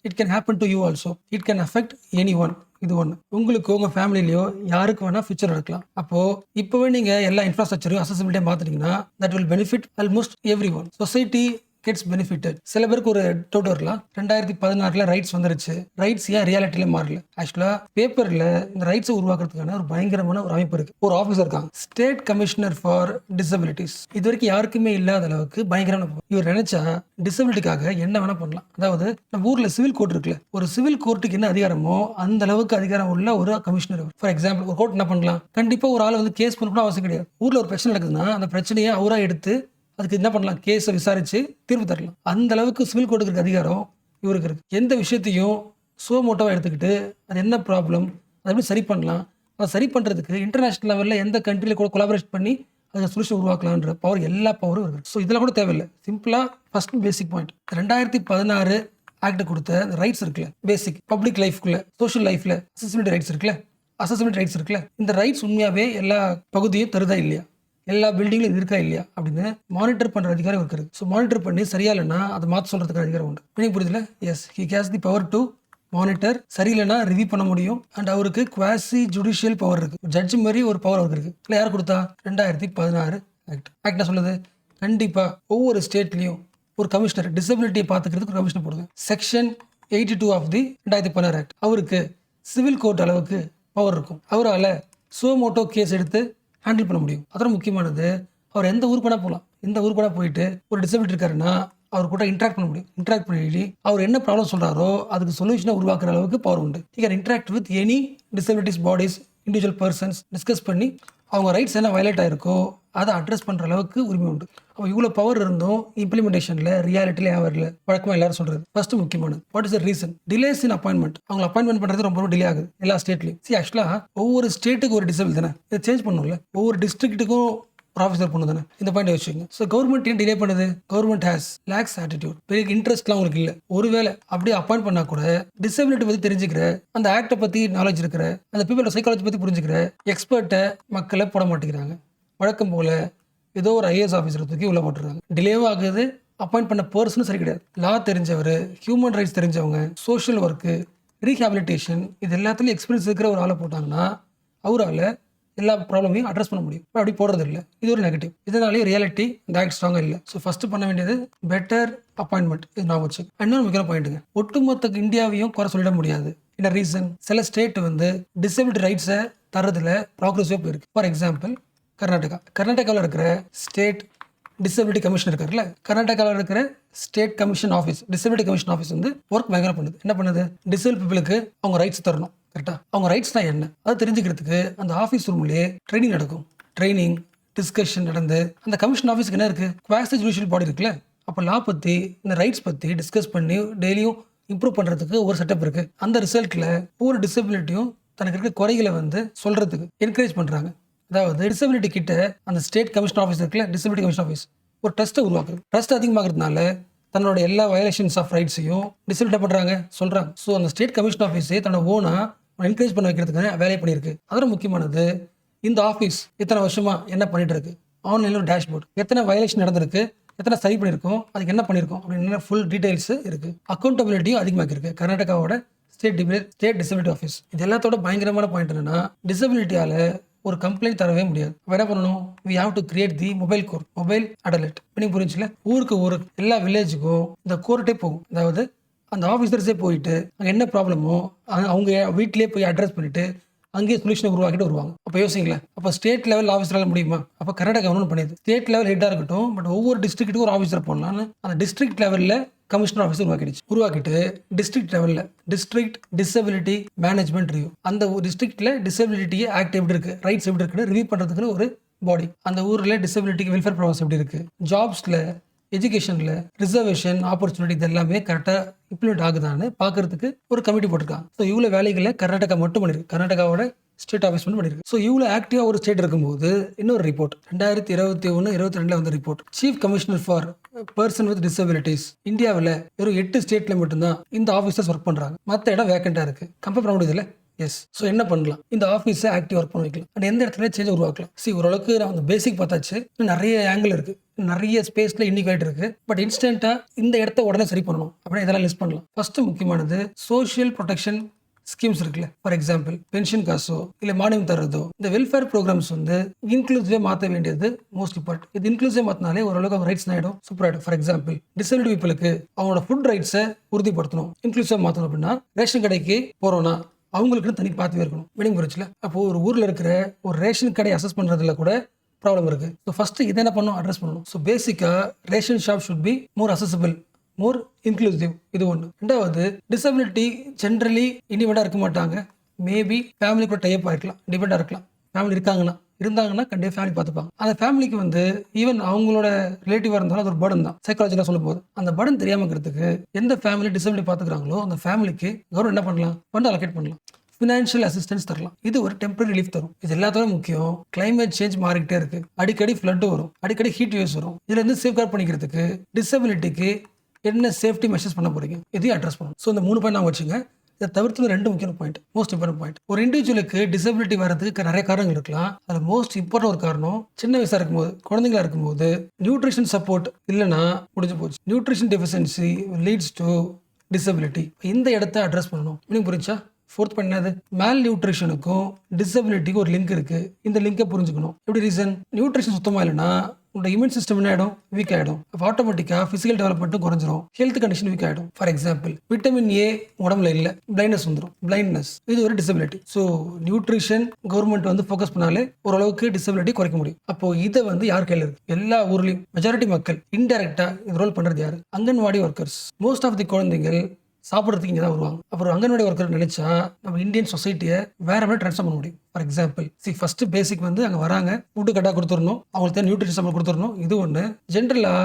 It can happen to you also. It can affect any one. இது ஒன்று. உங்களுக்கு உங்கள் ஃபேமிலிலையோ யாருக்கு வேணால் ஃபியூச்சர் நடக்கலாம். அப்போது இப்போவே நீங்கள் எல்லா இன்ஃப்ராஸ்ட்ரக்சரையும் அசசிபிலிட்டியாக மாற்றிட்டீங்கன்னா that will benefit almost every one. Society gets benefited. சில பேருக்கு ஒரு டவுட் வரலாம், 2016 ரைட்ஸ் வந்துருச்சு, ரைட்ஸ் ஏன் ரியாலிட்டியில் மாறல? ஆக்சுவலாக பேப்பரில் இந்த ரைட்ஸை உருவாக்குறதுக்கான ஒரு பயங்கரமான ஒரு அமைப்பு இருக்குது. ஒரு ஆஃபீஸர் இருக்காங்க, ஸ்டேட் கமிஷனர் ஃபார் டிசபிலிட்டிஸ். இது வரைக்கும் யாருக்குமே இல்லாத அளவுக்கு பயங்கரமான. இவர் நினைச்சா டிசபிலிட்டிக்காக என்ன வேணா பண்ணலாம். அதாவது நம்ம ஊரில் சிவில் கோர்ட் இருக்குல்ல, ஒரு சிவில் கோர்ட்டுக்கு என்ன அதிகாரமோ அந்த அளவுக்கு அதிகாரம் உள்ள ஒரு கமிஷனர். ஃபார் எக்ஸாம்பிள் ஒரு கோர்ட் என்ன பண்ணலாம், கண்டிப்பாக ஒரு ஆளை வந்து கேஸ் பண்ணணும் அவசியம் கிடையாது. ஊரில் ஒரு பிரச்சனை நடக்குதுன்னா அந்த பிரச்சனையை அவராக எடுத்து அதுக்கு என்ன பண்ணலாம், கேஸை விசாரிச்சு தீர்வு தரலாம். அந்த அளவுக்கு சிவில் கோர்ட்டுக்கு இருக்க அதிகாரம் இவருக்கு இருக்கு. எந்த விஷயத்தையும் சோமோட்டோவாக எடுத்துக்கிட்டு அது என்ன ப்ராப்ளம், அதை எப்படி சரி பண்ணலாம், அதை சரி பண்ணுறதுக்கு இன்டர்நேஷனல் லெவலில் எந்த கண்ட்ரியில் கூட கொலாபரேட் பண்ணி அதை சொல்யூஷன் உருவாக்கலான்ற பவர், எல்லா பவரும் இருக்குது. ஸோ இதெல்லாம் கூட தேவையில்லை. சிம்பிளாக ஃபர்ஸ்ட் பேசிக் பாயிண்ட், 2016 ஆக்ட் கொடுத்த அந்த ரைட்ஸ் இருக்குல்ல, பேசிக் பப்ளிக் லைஃப்குள்ள, சோஷியல் லைஃப்ல அசசிபிலிட்டி ரைட்ஸ் இருக்குல்ல, இந்த ரைட்ஸ் உண்மையாகவே எல்லா பகுதியும் தருதா இல்லையா, எல்லா பில்டிங்லையும் இது இருக்கா இல்லையா அப்படின்னு மானிட்டர் பண்ணுற அதிகாரம் இருக்குது. ஸோ மானிட்டர் பண்ணி சரியா இல்லைன்னா அதை மாற்ற சொல்கிறதுக்கு அதிகாரம் உண்டு. மீனிங் புரியுதுல? Yes, he has the power to monitor, சரியில்லைன்னா ரிவ்யூ பண்ண முடியும். அண்ட் அவருக்கு குவாசி ஜுடிஷியல் பவர் இருக்கு. ஜட்ஜ் மாதிரி ஒரு பவர் அவருக்கு இருக்கு. இல்லை யார் கொடுத்தா? 2016 ஆக்ட். ஆக்ட் என்ன சொல்லுது? கண்டிப்பாக ஒவ்வொரு ஸ்டேட்லேயும் ஒரு கமிஷனர் டிசபிலிட்டியை பார்த்துக்கிறதுக்கு ஒரு கமிஷனர் போடுங்க. Section 82 of the 2016 act. அவருக்கு சிவில் கோர்ட் அளவுக்கு பவர் இருக்கும். அவரால் சோமோட்டோ கேஸ் எடுத்து ஹேண்டில் பண்ண முடியும். அதோட முக்கியமானது, அவர் எந்த ஊருக்கு வேணா போகலாம். இந்த ஊருக்கு வேணா போயிட்டு ஒரு டிசபிலிட்டி இருக்காருன்னா அவர் கூட இன்ட்ராக்ட் பண்ண முடியும். இன்ட்ராக்ட் பண்ணி அவர் என்ன ப்ராப்ளம் சொல்கிறாரோ அதுக்கு சொல்யூஷனை உருவாக்குற அளவுக்கு பவர் உண்டு. You can interact with any disabilities bodies, individual persons, discuss பண்ணி அவங்க ரைட்ஸ் என்ன வயலேட் ஆயிருக்கோ அதை அட்ரஸ் பண்ணுற அளவுக்கு உரிமை உண்டு. அப்போ இவ்வளோ பவர் இருந்தும் இம்ப்ளிமெண்டேஷனில் ரியாலிட்டியில் ஏன் வரல? வழக்கமாக எல்லாரும் சொல்கிறது. ஃபர்ஸ்ட் முக்கியமானது, what is the reason? Delays in appointment. அவங்க அப்பாயின்மெண்ட் பண்ணுறது ரொம்ப டிலே ஆகுது எல்லா ஸ்டேட்லையும். ஆக்சுவலாக ஒவ்வொரு ஸ்டேட்டுக்கு ஒரு டிசபிள் தானே, இதை சேஞ்ச் பண்ணணும்ல. ஒவ்வொரு டிஸ்ட்ரிக்ட்டுக்கும் ப்ராஃபஸர் பொண்ணு தானே. இந்த பாயிண்ட் வச்சுக்கோங்க. ஸோ கவர்மெண்ட் ஏன் டிலே பண்ணுது? Government has lakhs attitude. பெரிய இன்ட்ரெஸ்ட்லாம் உங்களுக்கு இல்லை. ஒருவேளை அப்படியே அப்பாயிண்ட் பண்ணால் கூட டிசபிலிட்டி பற்றி தெரிஞ்சுக்கிற, அந்த ஆக்டை பற்றி நாலேஜ் இருக்கிற, அந்த பீப்பிளோட சைக்காலஜி பற்றி புரிஞ்சுக்கிற எக்ஸ்பர்ட்டை மக்களை போட மாட்டேங்கிறாங்க. வழக்கம் போல் ஏதோ ஒரு ஐஏஎஸ் ஆஃபீஸரை தூக்கி உள்ள போட்டுருக்காங்க. டிலேவும் ஆகுது. அப்பாயிண்ட் பண்ண பர்சனும் சரி கிடையாது. லா தெரிஞ்சவர், ஹியூமன் ரைட்ஸ் தெரிஞ்சவங்க, சோஷியல் ஒர்க்கு, ரீஹாபிலிட்டேஷன், இது எல்லாத்துலேயும் எக்ஸ்பீரியன்ஸ் இருக்கிற ஒரு ஆளை போட்டாங்கன்னா அவரால் எல்லா ப்ராப்ளமையும் அட்ரஸ் பண்ண முடியும். அப்படி போடுறது இல்லை. இது ஒரு நெகட்டிவ். இதனாலேயே ரியாலிட்டி இந்த ஆக்ட் ஸ்ட்ராங்காக இல்லை. ஸோ ஃபஸ்ட்டு பண்ண வேண்டியது பெட்டர் அப்பாயின்மெண்ட். இது நான் வச்சு இன்னொரு முக்கியமான பாயிண்ட்டுங்க, ஒட்டுமொத்த இந்தியாவையும் குறை சொல்லிட முடியாது. என்ன ரீசன்? சில ஸ்டேட் வந்து டிசபிலிட்டி ரைட்ஸை தரதுல ப்ராக்ரஸிவாக போயிருக்கு. ஃபார் எக்ஸாம்பிள் கர்நாடகாவில் இருக்கிற ஸ்டேட் டிசபிலிட்டி கமிஷன் இருக்காருல்ல, கர்நாடகாவில் இருக்கிற state commission office, disability commission office வந்து ஒர்க் பயங்கர பண்ணுது. என்ன பண்ணுது? டிசபிள் பீப்புளுக்கு அவங்க ரைட்ஸ் தரணும். கரெக்டாக அவங்க ரைட்ஸ் தான் என்ன அதை தெரிஞ்சுக்கிறதுக்கு அந்த ஆஃபீஸ் ரூம்லேயே ட்ரைனிங் நடக்கும். ட்ரைனிங் டிஸ்கஷன் நடந்து அந்த கமிஷன் ஆஃபீஸ்க்கு என்ன இருக்குது? குவாசி ஜுடிஷியல் பாடி இருக்குல்ல, அப்போ லா பற்றி இந்த ரைட்ஸ் பற்றி டிஸ்கஸ் பண்ணி டெய்லியும் இம்ப்ரூவ் பண்ணுறதுக்கு ஒரு செட்டப் இருக்குது. அந்த ரிசல்ட்டில் ஒவ்வொரு டிசபிலிட்டியும் தனக்கு இருக்க குறைகளை வந்து சொல்கிறதுக்கு என்கரேஜ் பண்ணுறாங்க. அதாவது டிசபிலிட்டி கிட்ட அந்த ஸ்டேட் கமிஷன் ஆஃபீஸ் இருக்குல்ல, டிசபிலிட்டி கமிஷன் ஆஃபீஸ் ஒரு ட்ரஸ்ட்டை உருவாக்குது. ட்ரஸ்ட் அதிகமாகிறதுனால தன்னோட எல்லா வயலேஷன்ஸ் ஆஃப் ரைட்ஸையும் டிசபிலிட்டி பண்ணுறாங்க சொல்கிறாங்க. ஸோ அந்த ஸ்டேட் கமிஷன் ஆஃபீஸே தன்னோட ஓனாக என்கரேஜ் பண்ண வைக்கிறதுக்கான வேலையை பண்ணியிருக்கு. அதோட முக்கியமானது, இந்த ஆஃபீஸ் இத்தனை வருஷமாக என்ன பண்ணிட்டு இருக்கு, ஆன்லைனில் ஒரு டேஷ்போர்ட், எத்தனை வயலேஷன் நடந்திருக்கு, எத்தனை சரி பண்ணியிருக்கோம், அதுக்கு என்ன பண்ணியிருக்கோம் அப்படின்னு ஃபுல் டீடைல்ஸ் இருக்குது. அக்கௌண்டபிலிட்டியும் அதிகமாக்கிருக்கு கர்நாடகாவோட ஸ்டேட் டிசபிலிட்டி ஆஃபீஸ். இது எல்லாத்தோட பயங்கரமான பாயிண்ட் என்னன்னா, டிசபிலிட்டியால் ஒரு கம்ப்ளைண்ட் தரவே முடியாது. என்ன பண்ணணும்? we have to create the mobile court, mobile adalat. நீங்கள் புரிஞ்சுல, ஊருக்கு எல்லா வில்லேஜுக்கும் இந்த கோர்ட்டே போகும். அதாவது அந்த ஆஃபீஸர்ஸே போயிட்டு அங்கே என்ன ப்ராப்ளமோ அவங்க வீட்டிலே போய் அட்ரஸ் பண்ணிட்டு அங்கேயே சொல்யூஷனை உருவாக்கிட்டு வருவாங்க. அப்போ யோசிங்களேன், அப்போ ஸ்டேட் லெவல் ஆஃபீஸரால் முடியுமா? அப்போ கர்நாடகா கவர்மெண்ட் பண்ணியது. ஸ்டேட் லெவல் ஹெட்டாக இருக்கட்டும், பட் ஒவ்வொரு டிஸ்ட்ரிக்ட்டுக்கும் ஒரு ஆஃபீஸர் போடலான்னு அந்த டிஸ்ட்ரிக்ட் லெவலில் கமிஷனர் ஆஃபீஸ் உருவாக்கிட்டு டிஸ்ட்ரிக்ட் லெவலில் டிஸ்ட்ரிக்ட் டிசபிலிட்டி மேனேஜ்மெண்ட் ரிவ்யூ, அந்த டிஸ்ட்ரிக்ட்ல டிசபிலிட்டி ஆக்ட் எப்படி இருக்கு, ரைட்ஸ் எப்படி இருக்குன்னு ரிவ்யூ பண்ணுறதுக்குன்னு ஒரு பாடி. அந்த ஊரில் டிசபிலிட்டிக்கு வெல்ஃபேர் ப்ரோக்ராம்ஸ் எப்படி இருக்கு, ஜாப்ஸில், எஜுகேஷனில் ரிசர்வேஷன் ஆப்பர்ச்சுனிட்டி இது எல்லாமே கரெக்டாக இம்ப்ளிமெண்ட் ஆகுதான்னு பார்க்கறதுக்கு ஒரு கமிட்டி போட்டிருக்காங்க. ஸோ இவ்வளோ வேலைகளை கர்நாடகா மட்டும் பண்ணியிருக்கு. கர்நாடகாவோட ஸ்டேட் ஆஃபீஸ் மட்டும் பண்ணியிருக்கு. ஸோ இவ்வளோ ஆக்டிவாக ஒரு ஸ்டேட் இருக்கும்போது இன்னொரு ரிப்போர்ட் 2021-22 வந்த report, chief commissioner for person with disabilities, இந்தியாவில் வெறும் 8 ஸ்டேட்ல மட்டும்தான் இந்த ஆஃபீஸர்ஸ் ஒர்க் பண்ணுறாங்க. மற்ற இடம் வேக்கண்டாக இருக்குது. கம்பேர் பண்ண முடியுதுல்ல? எஸ். ஸோ என்ன பண்ணலாம்? இந்த ஆஃபீஸை ஆக்டிவ் ஒர்க் பண்ண வைக்கலாம். அண்ட் எந்த இடத்துல சேஞ்ச் உருவாக்கலாம். ஓரளவுக்கு நான் அந்த பேசிக் பார்த்தாச்சு. நிறைய ஆங்கிள் இருக்குது, நிறைய ஸ்பேஸில் இன்டிகேட் இருக்குது. பட் இன்ஸ்டன்ட்டாக இந்த இடத்த உடனே சரி பண்ணணும் அப்படின்னா இதெல்லாம் லிஸ்ட் பண்ணலாம். ஃபர்ஸ்ட் முக்கியமானது சோஷியல் ப்ரொடெக்ஷன் ஸ்கீம்ஸ் இருக்குல்ல. ஃபார் எக்ஸாம்பிள் பென்ஷன் காசோ இல்லை மானியம் தர்றதோ, இந்த வெல்ஃபேர் ப்ரோக்ராம்ஸ் வந்து இன்க்ளூசிவாக மாற்ற வேண்டியது மோஸ்ட் இம்பார்ட்டன்ட். இது இன்க்ளூசிவ் மாற்றினாலே ஓரளவுக்கு அவங்க ரைட்ஸ் ஆகிடும், சூப்பர் ஆகிடும். ஃபார் எக்ஸாம்பிள் டிசபிலிட்டி பீப்புளுக்கு அவங்களோட ஃபுட் ரைட்ஸை உறுதிப்படுத்தணும். இன்க்ளூசிவாக மாற்றணும் அப்படின்னா ரேஷன் கடைக்கு போகிறோன்னா அவங்களுக்குன்னு தனி பார்த்து இருக்கணும். மீனிங் புரிச்சுல? அப்போ ஒரு ஊரில் இருக்கிற ஒரு ரேஷன் கடை அசஸ் பண்ணுறதுல கூட ப்ராப்ளம் இருக்குது. ஸோ ஃபஸ்ட்டு இதை என்ன பண்ணணும்? அட்ரஸ் பண்ணணும். ஸோ பேசிக்காக ration shop should be more accessible, more inclusive. இது ஒன்று. ரெண்டாவது, டிசபிலிட்டி ஜென்ரலி இண்டிபெண்டாக இருக்க மாட்டாங்க. மேபி ஃபேமிலி கூட டைப் ஆகிருக்கலாம், டிபெண்டாக இருக்கலாம். ஃபேமிலி இருந்தாங்கன்னா கண்டிப்பாக ஃபேமிலி பார்த்துப்பாங்க. அந்த ஃபேமிலிக்கு வந்து ஈவன் அவங்களோட ரிலேட்டிவாக இருந்தாலும் அது ஒரு பர்டன் தான். சைக்காலஜிலாம் சொல்லும் போது அந்த பர்டன் தெரியாமல் இருக்கிறதுக்கு எந்த ஃபேமிலி டிசபிலிட்டி பார்த்துக்கிறாங்களோ அந்த ஃபேமிலிக்கு கவர்மெண்ட் என்ன பண்ணலாம்? ஃபண்ட் அலோகேட் பண்ணலாம், ஃபினான்ஷியல் அசிஸ்டன்ஸ் தரலாம். இது ஒரு டெம்பரரி ரிலீஃப் தரும். இது எல்லாத்தோட முக்கியம், கிளைமேட் சேஞ்ச் மாறிக்கிட்டே இருக்கு. அடிக்கடி ஃப்ளட் வரும், அடிக்கடி ஹீட் வேவ்ஸ் வரும். இதுல இருந்து சேஃப்கார்ட் பண்ணிக்கிறதுக்கு டிசபிலிட்டிக்கு என்ன சேஃப்டி மெஷர்ஸ் பண்ண போறீங்க, இதையும் அட்ரஸ் பண்ணணும். ஸோ இந்த 3 பாயிண்ட் நான் வச்சுங்க. இதை தவிர்த்து 2 முக்கியமான பாயிண்ட், மோஸ்ட் இம்பார்ட்டன்ட் பாயிண்ட். ஒரு இண்டிவிஜுவலுக்கு டிசபிலிட்டி வரதுக்கு நிறைய காரணங்கள் இருக்கலாம். அதில் மோஸ்ட் இம்பார்ட்டன்ட் ஒரு காரணம், சின்ன வயசாக இருக்கும்போது, குழந்தைங்களா இருக்கும்போது நியூட்ரிஷன் சப்போர்ட் இல்லைன்னா முடிஞ்சு போச்சு. Nutrition deficiency leads to disability. இந்த இடத்த அட்ரஸ் பண்ணணும். மீனிங் புரிஞ்சா? ஃபோர்த் பாயிண்ட் என்னது? மேல் நியூட்ரிஷனுக்கும் டிசபிலிட்டிக்கும் ஒரு லிங்க் இருக்கு. இந்த லிங்கை புரிஞ்சுக்கணும். எப்படி ரீசன்? நியூட்ரிஷன் சுத்தமா இல்லைன்னா உங்களோட இம்யூன் சிஸ்டம் என்ன ஆகிடும்? வீக் ஆகிடும். ஆட்டோமேட்டிக்காக ஃபிசிக்கல் டெவலப்மெண்ட்டும் குறைஞ்சிரும். ஹெல்த் கண்டிஷன் வீக் ஆகிடும். ஃபார் எக்ஸாம்பிள், விட்டமின் ஏ உடம்புல இல்லை, பிளைண்ட்னஸ் வந்துடும். பிளைண்ட்னஸ் இது ஒரு டிசபிலிட்டி. ஸோ நியூட்ரிஷன் கவர்மெண்ட் வந்து ஃபோக்கஸ் பண்ணாலே ஓரளவுக்கு டிசபிலிட்டி குறைக்க முடியும். அப்போ இதை வந்து யார் கையில் இருக்கு? எல்லா ஊர்லையும் மெஜாரிட்டி மக்கள் இன்டெரக்டா இது ரோல் பண்றது யாரு? Anganwadi workers. Most of the குழந்தைகள் சாப்பிட்றதுக்கு இங்கே தான் வருவாங்க. அப்புறம் அங்கன்வாடி ஒர்க்கர் நினைச்சா நம்ம இந்தியன் சொசைட்டியை வேற மாதிரி ட்ரான்ஸ்ஃபார்ம் பண்ண முடியும். ஃபார் எக்ஸாம்பிள், ஃபர்ஸ்ட் பேசிக் வந்து அங்கே வராங்க, ஃபுட்டு கரெக்டாக கொடுத்துடணும், அவங்களுக்கு தேவை நியூட்ரிஷன் சம்பளம் கொடுத்துடணும். இது ஒன்று. ஜென்ரலாக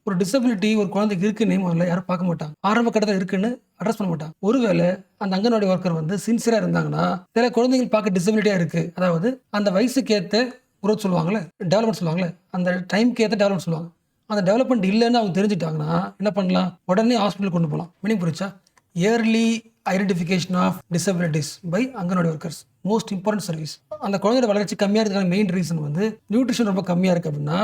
ஒரு டிசபிலிட்டி ஒரு குழந்தைக்கு இருக்குன்னு முதல்ல யாரும் பார்க்க மாட்டாங்க. ஆரம்ப கட்டத்தில் இருக்குன்னு அட்ரஸ் பண்ண மாட்டாங்க. ஒருவேளை அந்த அங்கன்வாடி ஒர்க்கர் வந்து சின்சியராக இருந்தாங்கன்னா சில குழந்தைகள் பார்க்க டிசபிலிட்டியாக இருக்கு, அதாவது அந்த வயசுக்கு ஏற்ற குரோத் சொல்லுவாங்கல்ல, டெவலப்மெண்ட் சொல்லுவாங்கல்ல, அந்த டைம்க்கு ஏற்ற டெவலப்மெண்ட் சொல்லுவாங்க. அந்த டெவலப்மெண்ட் இல்லைன்னு அவங்க தெரிஞ்சுட்டாங்கன்னா என்ன பண்ணலாம்? உடனே ஹாஸ்பிட்டல் கொண்டு போகலாம். மீனிங் புரிச்சா? Early identification of disabilities by anganwadi workers most important service. அந்த குழந்தையோட வளர்ச்சி கம்மியாக இருக்கிற மெயின் ரீசன் வந்து நியூட்ரிஷன் ரொம்ப கம்மியாக இருக்குது அப்படின்னா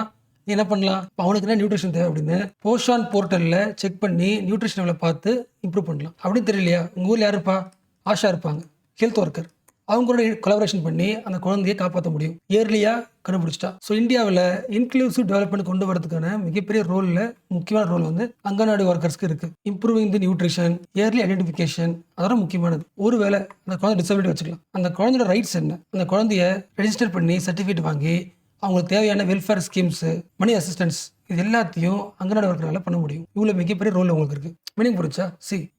நீ என்ன பண்ணலாம்? அவனுக்கு என்ன நியூட்ரிஷன் தேவை அப்படின்னு போஷான் போர்ட்டலில் செக் பண்ணி நியூட்ரிஷன் லெவலை பார்த்து இம்ப்ரூவ் பண்ணலாம். அப்படின்னு தெரியலையா? உங்கள் ஊரில் யார் இருப்பா? ஆஷா இருப்பாங்க, ஹெல்த் ஒர்க்கர். அவங்களோட கொலாபரேஷன் பண்ணி அந்த குழந்தையை காப்பாற்ற முடியும். இயர்லியாக கண்டுபிடிச்சிட்டா. ஸோ இந்தியாவில் இன்க்ளூசிவ் டெவலப்மெண்ட் கொண்டு வரதுக்கான மிகப்பெரிய ரோலில் முக்கியமான ரோல் வந்து அங்கன்வாடி ஒர்க்கர்ஸ்க்கு இருக்கு. இம்ப்ரூவிங் தி நியூட்ரிஷன், இயர்லி ஐடென்டிஃபிகேஷன், அதெல்லாம் முக்கியமானது. ஒருவேளை அந்த குழந்தை டிசபிலிட்டி வச்சுக்கலாம். அந்த குழந்தையோட ரைட்ஸ் என்ன? அந்த குழந்தைய ரெஜிஸ்டர் பண்ணி சர்டிஃபிகேட் வாங்கி அவங்களுக்கு தேவையான வெல்ஃபேர் ஸ்கீம்ஸ், மணி அசிஸ்டன்ஸ், இது எல்லாத்தையும் அங்கன்வாடி ஒர்க்கரால பண்ண முடியும். இவ்வளோ மிகப்பெரிய ரோல் உங்களுக்கு இருக்கு. மீனிங் புரிச்சா?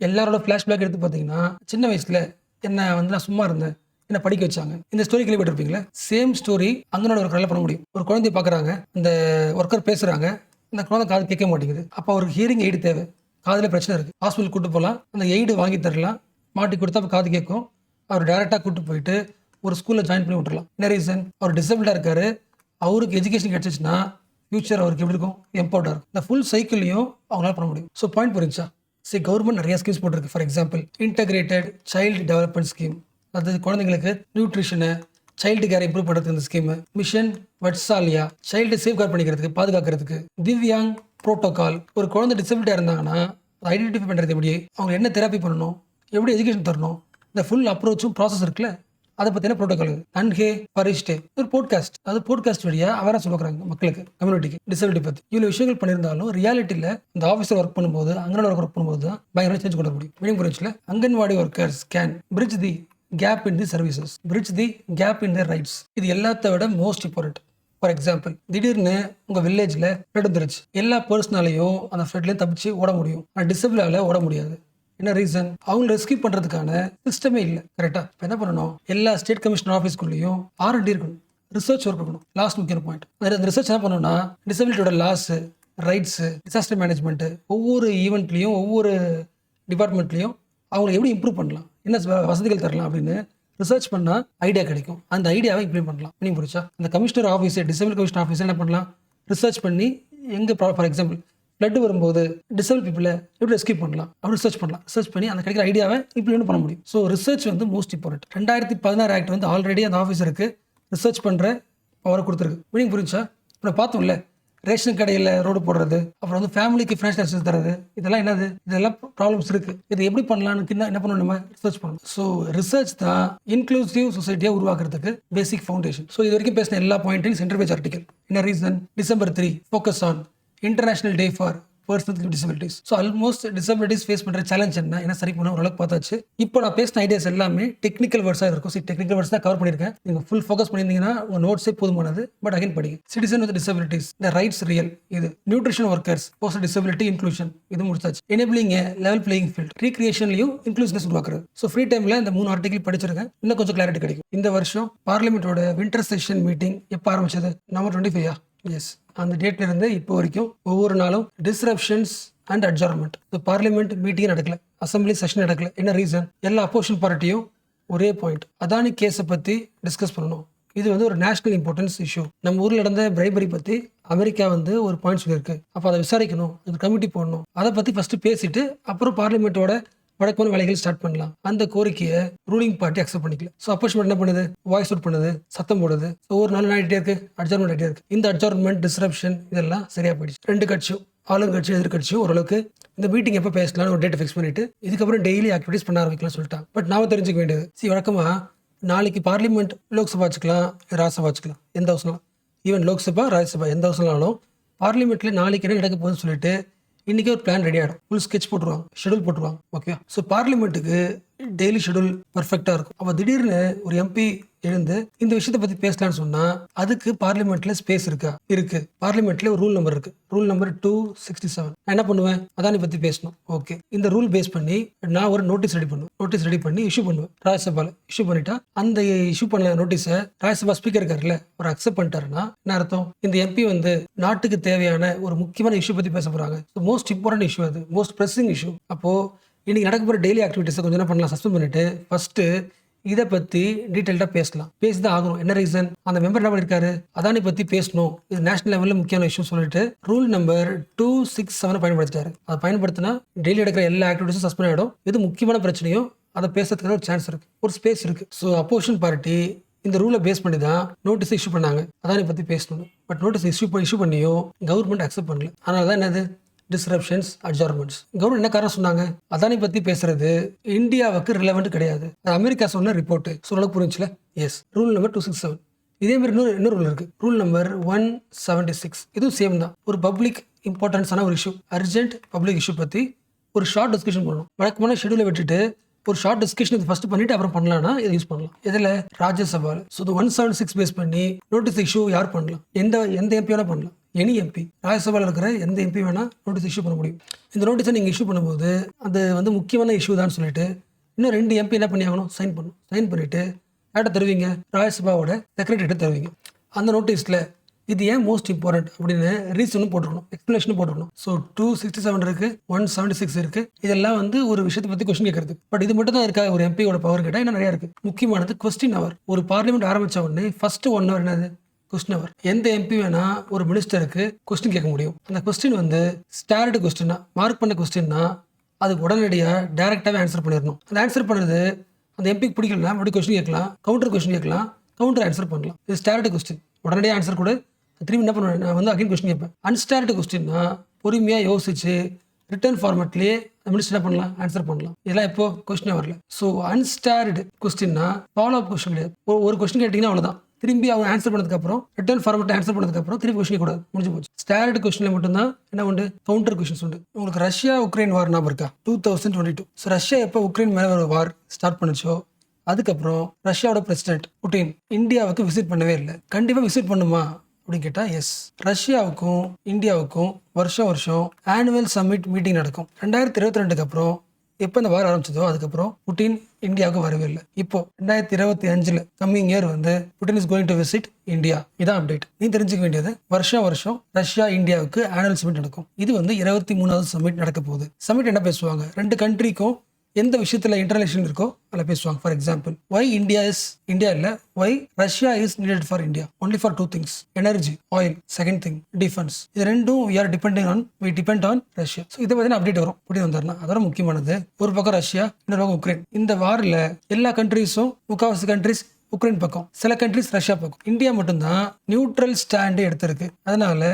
எல்லாரோட ஃபிளாஷ்பேக் எடுத்து பார்த்தீங்கன்னா சின்ன வயசுல என்ன வந்து நான் சும்மா இருந்தேன், என்ன படிக்க வச்சாங்க. இந்த ஸ்டோரி கேள்விப்பட்டிருப்பீங்களா? சேம் ஸ்டோரி அங்கனோட ஒர்க்கரால பண்ண முடியும். ஒரு குழந்தைய பார்க்குறாங்க, அந்த ஒர்க்கர் பேசுறாங்க, அந்த குழந்தை காது கேட்க மாட்டேங்குது. அப்போ அவருக்கு ஹியரிங் எய்டு தேவை, காதில் பிரச்சனை இருக்கு, ஹாஸ்பிட்டல் கூட்டு போகலாம், அந்த எய்டு வாங்கி தரலாம், மாட்டி கொடுத்தா அப்போ காது கேட்கும். அவர் டேரெக்டாக கூட்டு போயிட்டு ஒரு ஸ்கூலில் ஜாயின் பண்ணி விட்டுறலாம். என்ன ரீசன்? அவர் டிசபிளாக இருக்காரு, அவருக்கு எஜுகேஷன் கிடைச்சிச்சுன்னா ஃபியூச்சர் அவருக்கு எப்படி இருக்கும்? எம்பவர்டாக இருக்கும். இந்த ஃபுல் சைக்கிளையும் அவங்களால பண்ண முடியும். ஸோ பாயிண்ட் புரிஞ்சா? கவர்மெண்ட் நிறைய ஸ்கீம்ஸ் போட்டிருக்கு. For example, integrated child development scheme, அது குழந்தைங்களுக்கு நியூட்ரிஷனை, சைல்டு கேர் இம்ப்ரூவ் பண்ணுறதுக்கு இந்த scheme. Mission Vatsalya, child safeguard பண்ணிக்கிறதுக்கு, பாதுகாக்கிறதுக்கு. திவ்யாங் புரோட்டோகால், ஒரு குழந்தை டிசபிலிட்டியாக இருந்தாங்கன்னா அதை ஐடென்டிஃபை பண்ணுறது எப்படி, அவங்க என்ன தெராப்பி பண்ணணும், எப்படி எஜுகேஷன் தரணும், இந்த ஃபுல் அப்ரோச்சும் ப்ராசஸ் இருக்குல்ல, அதை பற்றின ப்ரோட்டோகால். அன்ஹே பரிஷ்டே ஒரு போட்காஸ்ட், அது போட்காஸ்ட் வழியாக அவராக சொல்லுறாங்க மக்களுக்கு, கம்யூனிட்டிக்கு டிசபிலிட்டி பற்றி. இவ்வளோ விஷயங்கள் பண்ணியிருந்தாலும் ரியாலிட்டியில் இந்த ஆஃபீஸில் ஒர்க் பண்ணும்போது, அங்கன்வாடி ஒர்க் பண்ணும்போது தான் பயங்கர சேஞ்ச் கொண்டு வர முடியும். மீனிங் புரிஞ்சில் anganwadi workers can bridge the gap in the services, bridge the gap in the rights. இது எல்லாத்த விட மோஸ்ட் இம்பார்ட்டன்ட். ஃபார் எக்ஸாம்பிள், திடீர்னு உங்கள் வில்லேஜில் ஃப்ளட் வந்துருச்சு, எல்லா பர்சனாலையும் அந்த ஃப்ளட்லேயும் தப்பிச்சு ஓட முடியும், ஆனால் டிசபிளால ஓட முடியாது. என்ன ரீசன்? அவங்க ரெஸ்கியூ பண்ணுறதுக்கான சிஸ்டமே இல்லை. கரெக்டாக இப்போ என்ன பண்ணணும்? எல்லா ஸ்டேட் கமிஷனர் ஆஃபீஸ்க்குள்ளேயும் R&D இருக்கணும், ரிசர்ச் ஒர்க் இருக்கணும். லாஸ்ட் முக்கிய பாயிண்ட், அந்த ரிசர்ச் என்ன பண்ணணும்னா டிசபிலிட்டியோட லாஸு, ரைட்ஸு, டிசாஸ்டர் மேனேஜ்மெண்ட்டு, ஒவ்வொரு ஈவெண்ட்லையும் ஒவ்வொரு டிபார்ட்மெண்ட்லையும் அவங்களை எப்படி இம்ப்ரூவ் பண்ணலாம், என்ன வசதிகள் தரலாம் அப்படின்னு ரிசர்ச் பண்ணால் ஐடியா கிடைக்கும். அந்த ஐடியாவை இம்ப்ளிமெண்ட் பண்ணலாம். மீனிங் புரிச்சா? அந்த கமிஷனர் ஆஃபீஸை, டிசபிள் கமிஷனர் ஆஃபீஸை என்ன பண்ணலாம்? ரிசர்ச் பண்ணி எங்கே, ஃபார் எக்ஸாம்பிள் ஃப்ளட் வரும்போது டிசபிள் பீப்புளை எப்படி ரெஸ்கியூ பண்ணலாம் அப்படி ரிசர்ச் பண்ணலாம். ரிசர்ச் பண்ணி அந்த கிடைக்கிற ஐடியாவை இம்ப்ளிமெண்ட் பண்ண முடியும். ஸோ ரிசர்ச் வந்து மோஸ்ட் இம்பார்ட்டன்ட். 2016 ஆக்ட் வந்து ஆல்ரெடி அந்த ஆஃபீஸருக்கு ரிசர்ச் பண்ணுற பவரை கொடுத்துருக்கு. மீனிங் புரிஞ்சா? இப்போ பார்த்தோம்ல, ரேஷன் கடையில் ரோடு போடுறது, அப்புறம் வந்து ஃபேமிலிக்கு ஃபினான்ஷியல் அசிஸ்டன்ஸ் தரது, இதெல்லாம் என்னது? இதெல்லாம் ப்ராப்ளம்ஸ் இருக்குது. இது எப்படி பண்ணலான்னு என்ன பண்ணணும்? நம்ம ரிசர்ச் பண்ணணும். ஸோ ரிசர்ச் தான் இன்க்ளூசிவ் சொசைட்டியை உருவாக்குறதுக்கு பேசிக் ஃபவுண்டேஷன். ஸோ இது வரைக்கும் பேசின எல்லா பாயிண்ட்டையும் சென்டர் பேஜ் ஆர்டிகல். என்ன reason? December 3 focus on international day for personal with disabilities. So almost disabilities face பண்ணுற சேலஞ்ச் என்ன சரி பண்ண ஓரளவுக்கு பார்த்தாச்சு. இப்போ நான் பேசின ஐடியாஸ் எல்லாமே டெக்னிக்கல் வேர்ட்ஸாக இருக்கும். டெக்னிக்கல் வேர்ட்ஸ் தான் கவர் பண்ணியிருக்கேன். நீங்கள் ஃபுல் ஃபோக்கஸ் பண்ணியிருந்தீங்கன்னா உங்கள் நோட்ஸே போதுமானது. பட் அகைன் படிங்க. Citizen with disabilities, the rights real, இது nutrition workers, personal disability inclusion, இது முடிச்சாச்சு. எனேபிளிங் லெவல் பிளேயிங் ஃபீல்ட், ரீக்ரியேஷன்லையும் இன்க்ளூசிவ்னஸ் உருவாக்குறது. ஸோ ஃப்ரீ டைமில் இந்த 3 ஆர்டிகல் படிச்சிருக்கேன். இன்னும் கொஞ்சம் கிளாரிட்டி கிடைக்கும். இந்த வருஷம் பார்லிமெண்ட்டோட வின்டர் செஷன் மீட்டிங் எப்போ ஆரம்பிச்சது? November 25. எஸ், அந்த டேட்ல இருந்து இப்போ வரைக்கும் ஒவ்வொரு நாளும் டிஸ்ரப்ஷன்ஸ் அண்ட் அட்ஜார்மெண்ட். பார்லிமெண்ட் மீட்டிங் நடக்கல, அசம்பிளி செஷன் நடக்கல. என்ன ரீசன்? எல்லா அப்போசிஷன் பார்ட்டியும் ஒரே பாயிண்ட், அதானி கேஸை பற்றி டிஸ்கஸ் பண்ணணும். இது வந்து ஒரு நேஷனல் இம்பார்ட்டன்ஸ் இஷ்யூ. நம்ம ஊரில் நடந்த பிரைபரி பற்றி அமெரிக்கா வந்து ஒரு பாயிண்ட் சொல்லியிருக்கு. அப்போ அதை விசாரிக்கணும், அது கமிட்டி போடணும். அதை பற்றி ஃபர்ஸ்ட் பேசிட்டு அப்புறம் பார்லிமெண்ட்டோட வழக்கமான வேலைகள் ஸ்டார்ட் பண்ணலாம். அந்த கோரிக்கையை ரூலிங் பார்ட்டி அக்செப்ட் பண்ணிக்கல. ஸோ அப்போசிஷன் என்ன பண்ணுது? வாய்ஸ் அவுட் பண்ணுது, சத்தம் போடுது. ஸோ ஒரு நாள் ஆகிட்டே இருக்கு, அட்ஜார்மெண்ட் ஆகிட்டே இருக்கு. இந்த அட்ஜார்மெண்ட், டிஸ்ரப்ஷன் இதெல்லாம் சரியா போயிடுச்சு. 2 கட்சியும், ஆளுங்கட்சி எதிர்கட்சியும் ஓரளவுக்கு இந்த மீட்டிங் எப்போ பேசலாம்னு ஒரு டேட்டை ஃபிக்ஸ் பண்ணிட்டு இதுக்கப்புறம் டெய்லி ஆக்டிவிட்டிஸ் பண்ண ஆரம்பிக்கலாம் சொல்லிட்டாங்க. பட் நாம தெரிஞ்சுக்க வேண்டியது வழக்கமா நாளைக்கு பார்லிமெண்ட் லோக்சபா வச்சுக்கலாம், ராஜ்யசபா வச்சுக்கலாம், எந்த ஹவுஸ்னாலும், ஈவன் லோக்சபா ராஜ்யசபா எந்த ஹவுஸ்னாலும் பார்லிமெண்ட்ல நாளைக்கு என்ன நடக்க போகுதுன்னு சொல்லிட்டு இன்றைக்கி ஒரு பிளான் ரெடி ஆகிடும். ஃபுல் ஸ்கெட்ச் போட்டுருவாங்க, ஷெடியூல் போட்டுருவாங்க. ஓகே, ஸோ பார்லிமெண்ட்டுக்கு டெய்லி ஷெடியூல் பர்ஃபெக்டாக இருக்கும். அப்போ திடீர்னு ஒரு எம்பி எழுந்து இந்த விஷயத்தை பற்றி பேசலான்னு சொன்னால் அதுக்கு பார்லிமெண்ட்ல ஸ்பேஸ் இருக்கா? இருக்கு. பார்லிமெண்ட்ல ஒரு ரூல் நம்பர் இருக்கு, ரூல் நம்பர் 267. நான் என்ன பண்ணுவேன், அதானி பற்றி பேசணும். ஓகே, இந்த ரூல் பேஸ் பண்ணி நான் ஒரு நோட்டீஸ் ரெடி பண்ணுவேன். நோட்டீஸ் ரெடி பண்ணி இஷ்யூ பண்ணுவேன் ராஜ்யசபால. இஷ்யூ பண்ணிட்டா அந்த இஷ்யூ பண்ண நோட்டீஸை ராஜ்யசபா ஸ்பீக்கர் இருக்காருல்ல ஒரு அக்செப்ட் பண்ணிட்டாருன்னா என்ன அர்த்தம், இந்த எம்பி வந்து நாட்டுக்கு தேவையான ஒரு முக்கியமான இஷ்யூ பற்றி பேச போறாங்க. மோஸ்ட் இம்பார்ட்டன்ட் இஷ்யூ, அது மோஸ்ட் ப்ரெஸிங் இஷ்யூ. அப்போ இன்னைக்கு நடக்க போகிற டெய்லி ஆக்டிவிட்டிஸை கொஞ்சம் என்ன பண்ணலாம், சஸ்பெண்ட் பண்ணிட்டு ஃபர்ஸ்ட்டு இதை பற்றி டீட்டெயில்டாக பேசலாம். பேசிதான் ஆகணும். என்ன ரீசன், அந்த மெம்பர் என்ன பண்ணியிருக்காரு, அதானி பற்றி பேசணும், இது நேஷனல் லெவலில் முக்கியமான இஷ்யூ சொல்லிட்டு ரூல் நம்பர் 267 பயன்படுத்திட்டாரு. அதை பயன்படுத்தினா டெய்லி எடுக்கிற எல்லா ஆக்டிவிட்டிஸும் சஸ்பெண்ட் ஆகிடும். எது முக்கியமான பிரச்சனையோ அதை பேசுறதுக்கு ஒரு சான்ஸ் இருக்கு, ஒரு ஸ்பேஸ் இருக்கு. ஸோ அப்போசிஷன் பார்ட்டி இந்த ரூலை பேஸ் பண்ணி தான் நோட்டீஸ் இஷ்யூ பண்ணாங்க, அதானி பற்றி பேசணும். பட் நோட்டீஸ் இஷ்யூ பண்ணியும் கவர்மெண்ட் அக்செப்ட் பண்ணல. அதனால தான் என்னது டிஸ்ரப்ஷன்ஸ், அட்ஜார்மெண்ட்ஸ். கவர்மெண்ட் என்ன காரணம் சொன்னாங்க, அதானி பத்தி பேசுறது இந்தியாவுக்கு ரிலவெண்ட் கிடையாது, அது அமெரிக்கா சொன்ன ரிப்போர்ட். சொல்ல புரிஞ்சுல? எஸ். Rule number 267. இதே மாதிரி இன்னொரு ரூல் இருக்கு, ரூல் நம்பர் 176. இதுவும் சேம் தான். ஒரு பப்ளிக் இம்பார்ட்டன்ஸான ஒரு இஷ்யூ, அர்ஜென்ட் பப்ளிக் இஷ்யூ பத்தி ஒரு ஷார்ட் டிஸ்கஷன் பண்ணணும். வழக்கமான ஷெடியூலை விட்டுட்டு ஒரு ஷார்ட் டிஸ்கஷன் ஃபர்ஸ்ட் பண்ணிட்டு அப்புறம் பண்ணலாம்னா இதை யூஸ் பண்ணலாம். இதில் ராஜ்யசபால 176 பேஸ் பண்ணி நோட்டீஸ் இஷ்யூ யார் பண்ணலாம், எந்த எம்பி வேணா பண்ணலாம். எனி எம்பி, ராஜ்யசபாவில் இருக்கிற எந்த எம்பி வேணால் நோட்டீஸ் இஷ்யூ பண்ண முடியும். இந்த நோட்டீஸை நீங்கள் இஷ்யூ பண்ணும்போது அது வந்து முக்கியமான இஷ்யூ தான் சொல்லிட்டு இன்னும் 2 எம்பி என்ன பண்ணி ஆகணும், சைன் பண்ணணும். சைன் பண்ணிவிட்டு யார்கிட்ட தருவீங்க, ராஜ்யசபாவோட செக்ரட்டரிட்ட தருவீங்க. அந்த நோட்டீஸில் இது ஏன் மோஸ்ட் இம்பார்ட்டன்ட் அப்படின்னு ரீசனும் போட்டுருக்கணும், எக்ஸ்பிளேஷனும் போட்டுருக்கணும். ஸோ 267 இருக்குது, 176 இருக்குது. இதெல்லாம் வந்து ஒரு விஷயத்தை பற்றி கொஸ்டின் கேட்கறது. பட் இது மட்டும் தான் இருக்கா ஒரு எம்பியோட பவர் கேட்டால் இன்னும் நிறையா இருக்குது. முக்கியமானது கொஸ்டின் அவர். ஒரு பார்லிமெண்ட் ஆரம்பித்த உடனே ஃபர்ஸ்ட் 1 hour என்னது, கொஸ்டின் அவர். எந்த எம்பி வேணா ஒரு மினிஸ்டருக்கு கொஸ்டின் கேட்க முடியும். அந்த கொஸ்டின் வந்து ஸ்டார்டு கொஸ்டினா, மார்க் பண்ண கொஸ்டின்னா அதுக்கு உடனடியாக டைரக்டாகவே ஆன்சர் பண்ணிடணும். அந்த ஆன்சர் பண்ணுறது அந்த எம்பிக்கு பிடிக்கலனா மறுபடியும் கொஸ்டின் கேட்கலாம், கவுண்டர் கொஸ்டின் கேட்கலாம், கவுண்டர் ஆன்சர் பண்ணலாம். இது ஸ்டார்டு கொஸ்டின், உடனடியாக ஆன்சர் கூட. திரும்பி என்ன பண்ணுவேன், நான் வந்து அகைன் கொஸ்டின் கேட்பேன். அன்ஸ்டார்டு கொஸ்டின்னா பொறுமையாக யோசிச்சு ரிட்டர்ன் ஃபார்மேட்லேயே மினிஸ்டர் என்ன பண்ணலாம், ஆன்சர் பண்ணலாம். இதெல்லாம் எப்போ கொஸ்டினே வரல. ஸோ அன்ஸ்டார்டு கொஸ்டின்னா ஃபாலோ அப் கொஸ்டின் கிடையாது. ஒரு கொஸ்டின் கேட்டிங்கன்னா அவ்வளோதான், திரும்பி அவங்க ஆன்சர் பண்ணதுக்கப்புறம் ரிட்டர்ன் ஃபார்மேட் ஆன்சர் பண்ணதுக்கப்புறம் திருப்பி கொஸ்டின் கூடாது, முடிஞ்சு போச்சு. ஸ்டாண்டர்ட் கொஸ்டின்ல மட்டும்தான் என்ன உண்டு, கவுண்டர் கொஸ்டின்ஸ் உண்டு. உங்களுக்கு ரஷ்யா உக்ரைன் வார் ஞாபகம் இருக்கா, 2022. ஸோ ரஷ்யா எப்போ உக்ரைன் மேலே ஒரு வார் ஸ்டார்ட் பண்ணுச்சோ அதுக்கப்புறம் ரஷ்யாவோட பிரசிடென்ட் புட்டின் இந்தியாவுக்கு விசிட் பண்ணவே இல்லை. கண்டிப்பாக விசிட் பண்ணுமா அப்படின்னு கேட்டால் எஸ். ரஷ்யாவுக்கும் இந்தியாவுக்கும் வருஷம் ஆனுவல் சம்மிட் மீட்டிங் நடக்கும். 2022க்கு அப்புறம் எப்போ இந்த வாரம் ஆரம்பிச்சதோ அதுக்கப்புறம் புட்டின் இந்தியாவுக்கு வரவே இல்லை. இப்போ 2025 கம்மிங் இயர் வந்து Putin is going to visit India. இதான் அப்டேட். நீ தெரிஞ்சுக்க வேண்டியது, வருஷம் ரஷ்யா இந்தியாவுக்கு ஆனுவல் சமிட் நடக்கும். இது வந்து 23வது சமிட் நடக்க போகுது. சமிட் என்ன பேசுவாங்க, 2 கண்ட்ரிக்கும் எந்த விஷயத்துல இன்டர்நேஷனல் இருக்கோ அதில் பேசுவாங்க. ஃபார் எக்ஸாம்பிள், ஒய் இந்தியா இல்லை, why Russia is needed for India only for 2 things, energy, oil, second thing defence. இது ரெண்டும் we depend on Russia. So இதை பற்றி அப்டேட் வரும், இப்படி வந்தாருன்னா. அதோட முக்கியமானது, ஒரு பக்கம் ரஷ்யா, இன்னொரு பக்கம் உக்ரைன். இந்த வாரில் எல்லா கண்ட்ரீஸும், முக்கால்வாசி கண்ட்ரிஸ் உக்ரைன் பக்கம், சில கண்ட்ரிஸ் ரஷ்யா பக்கம். இந்தியா மட்டும்தான் நியூட்ரல் ஸ்டாண்டு எடுத்திருக்கு. அதனால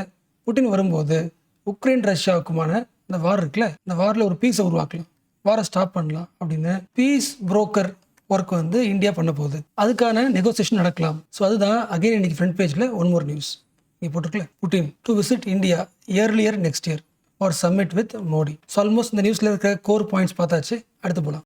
புட்டின் வரும்போது உக்ரைன் ரஷ்யாவுக்குமான இந்த வார் இருக்குல்ல, இந்த வாரில் ஒரு பீஸை உருவாக்கலாம், வாரை ஸ்டாப் பண்ணலாம் அப்படின்னு பீஸ் புரோக்கர் ஒர்க் வந்து இந்தியா பண்ண போகுது. அதுக்கான நெகோசியேஷன் நடக்கலாம். ஸோ அதுதான் அகைன் இன்னைக்கு ஃப்ரண்ட் பேஜில் ஒன் மோர் நியூஸ் இங்கே போட்டிருக்கல, Putin to visit India earlier next year for summit with Modi. So almost இந்த நியூஸில் இருக்க கோர் பாயிண்ட்ஸ் பார்த்தாச்சு. அடுத்து போகலாம்.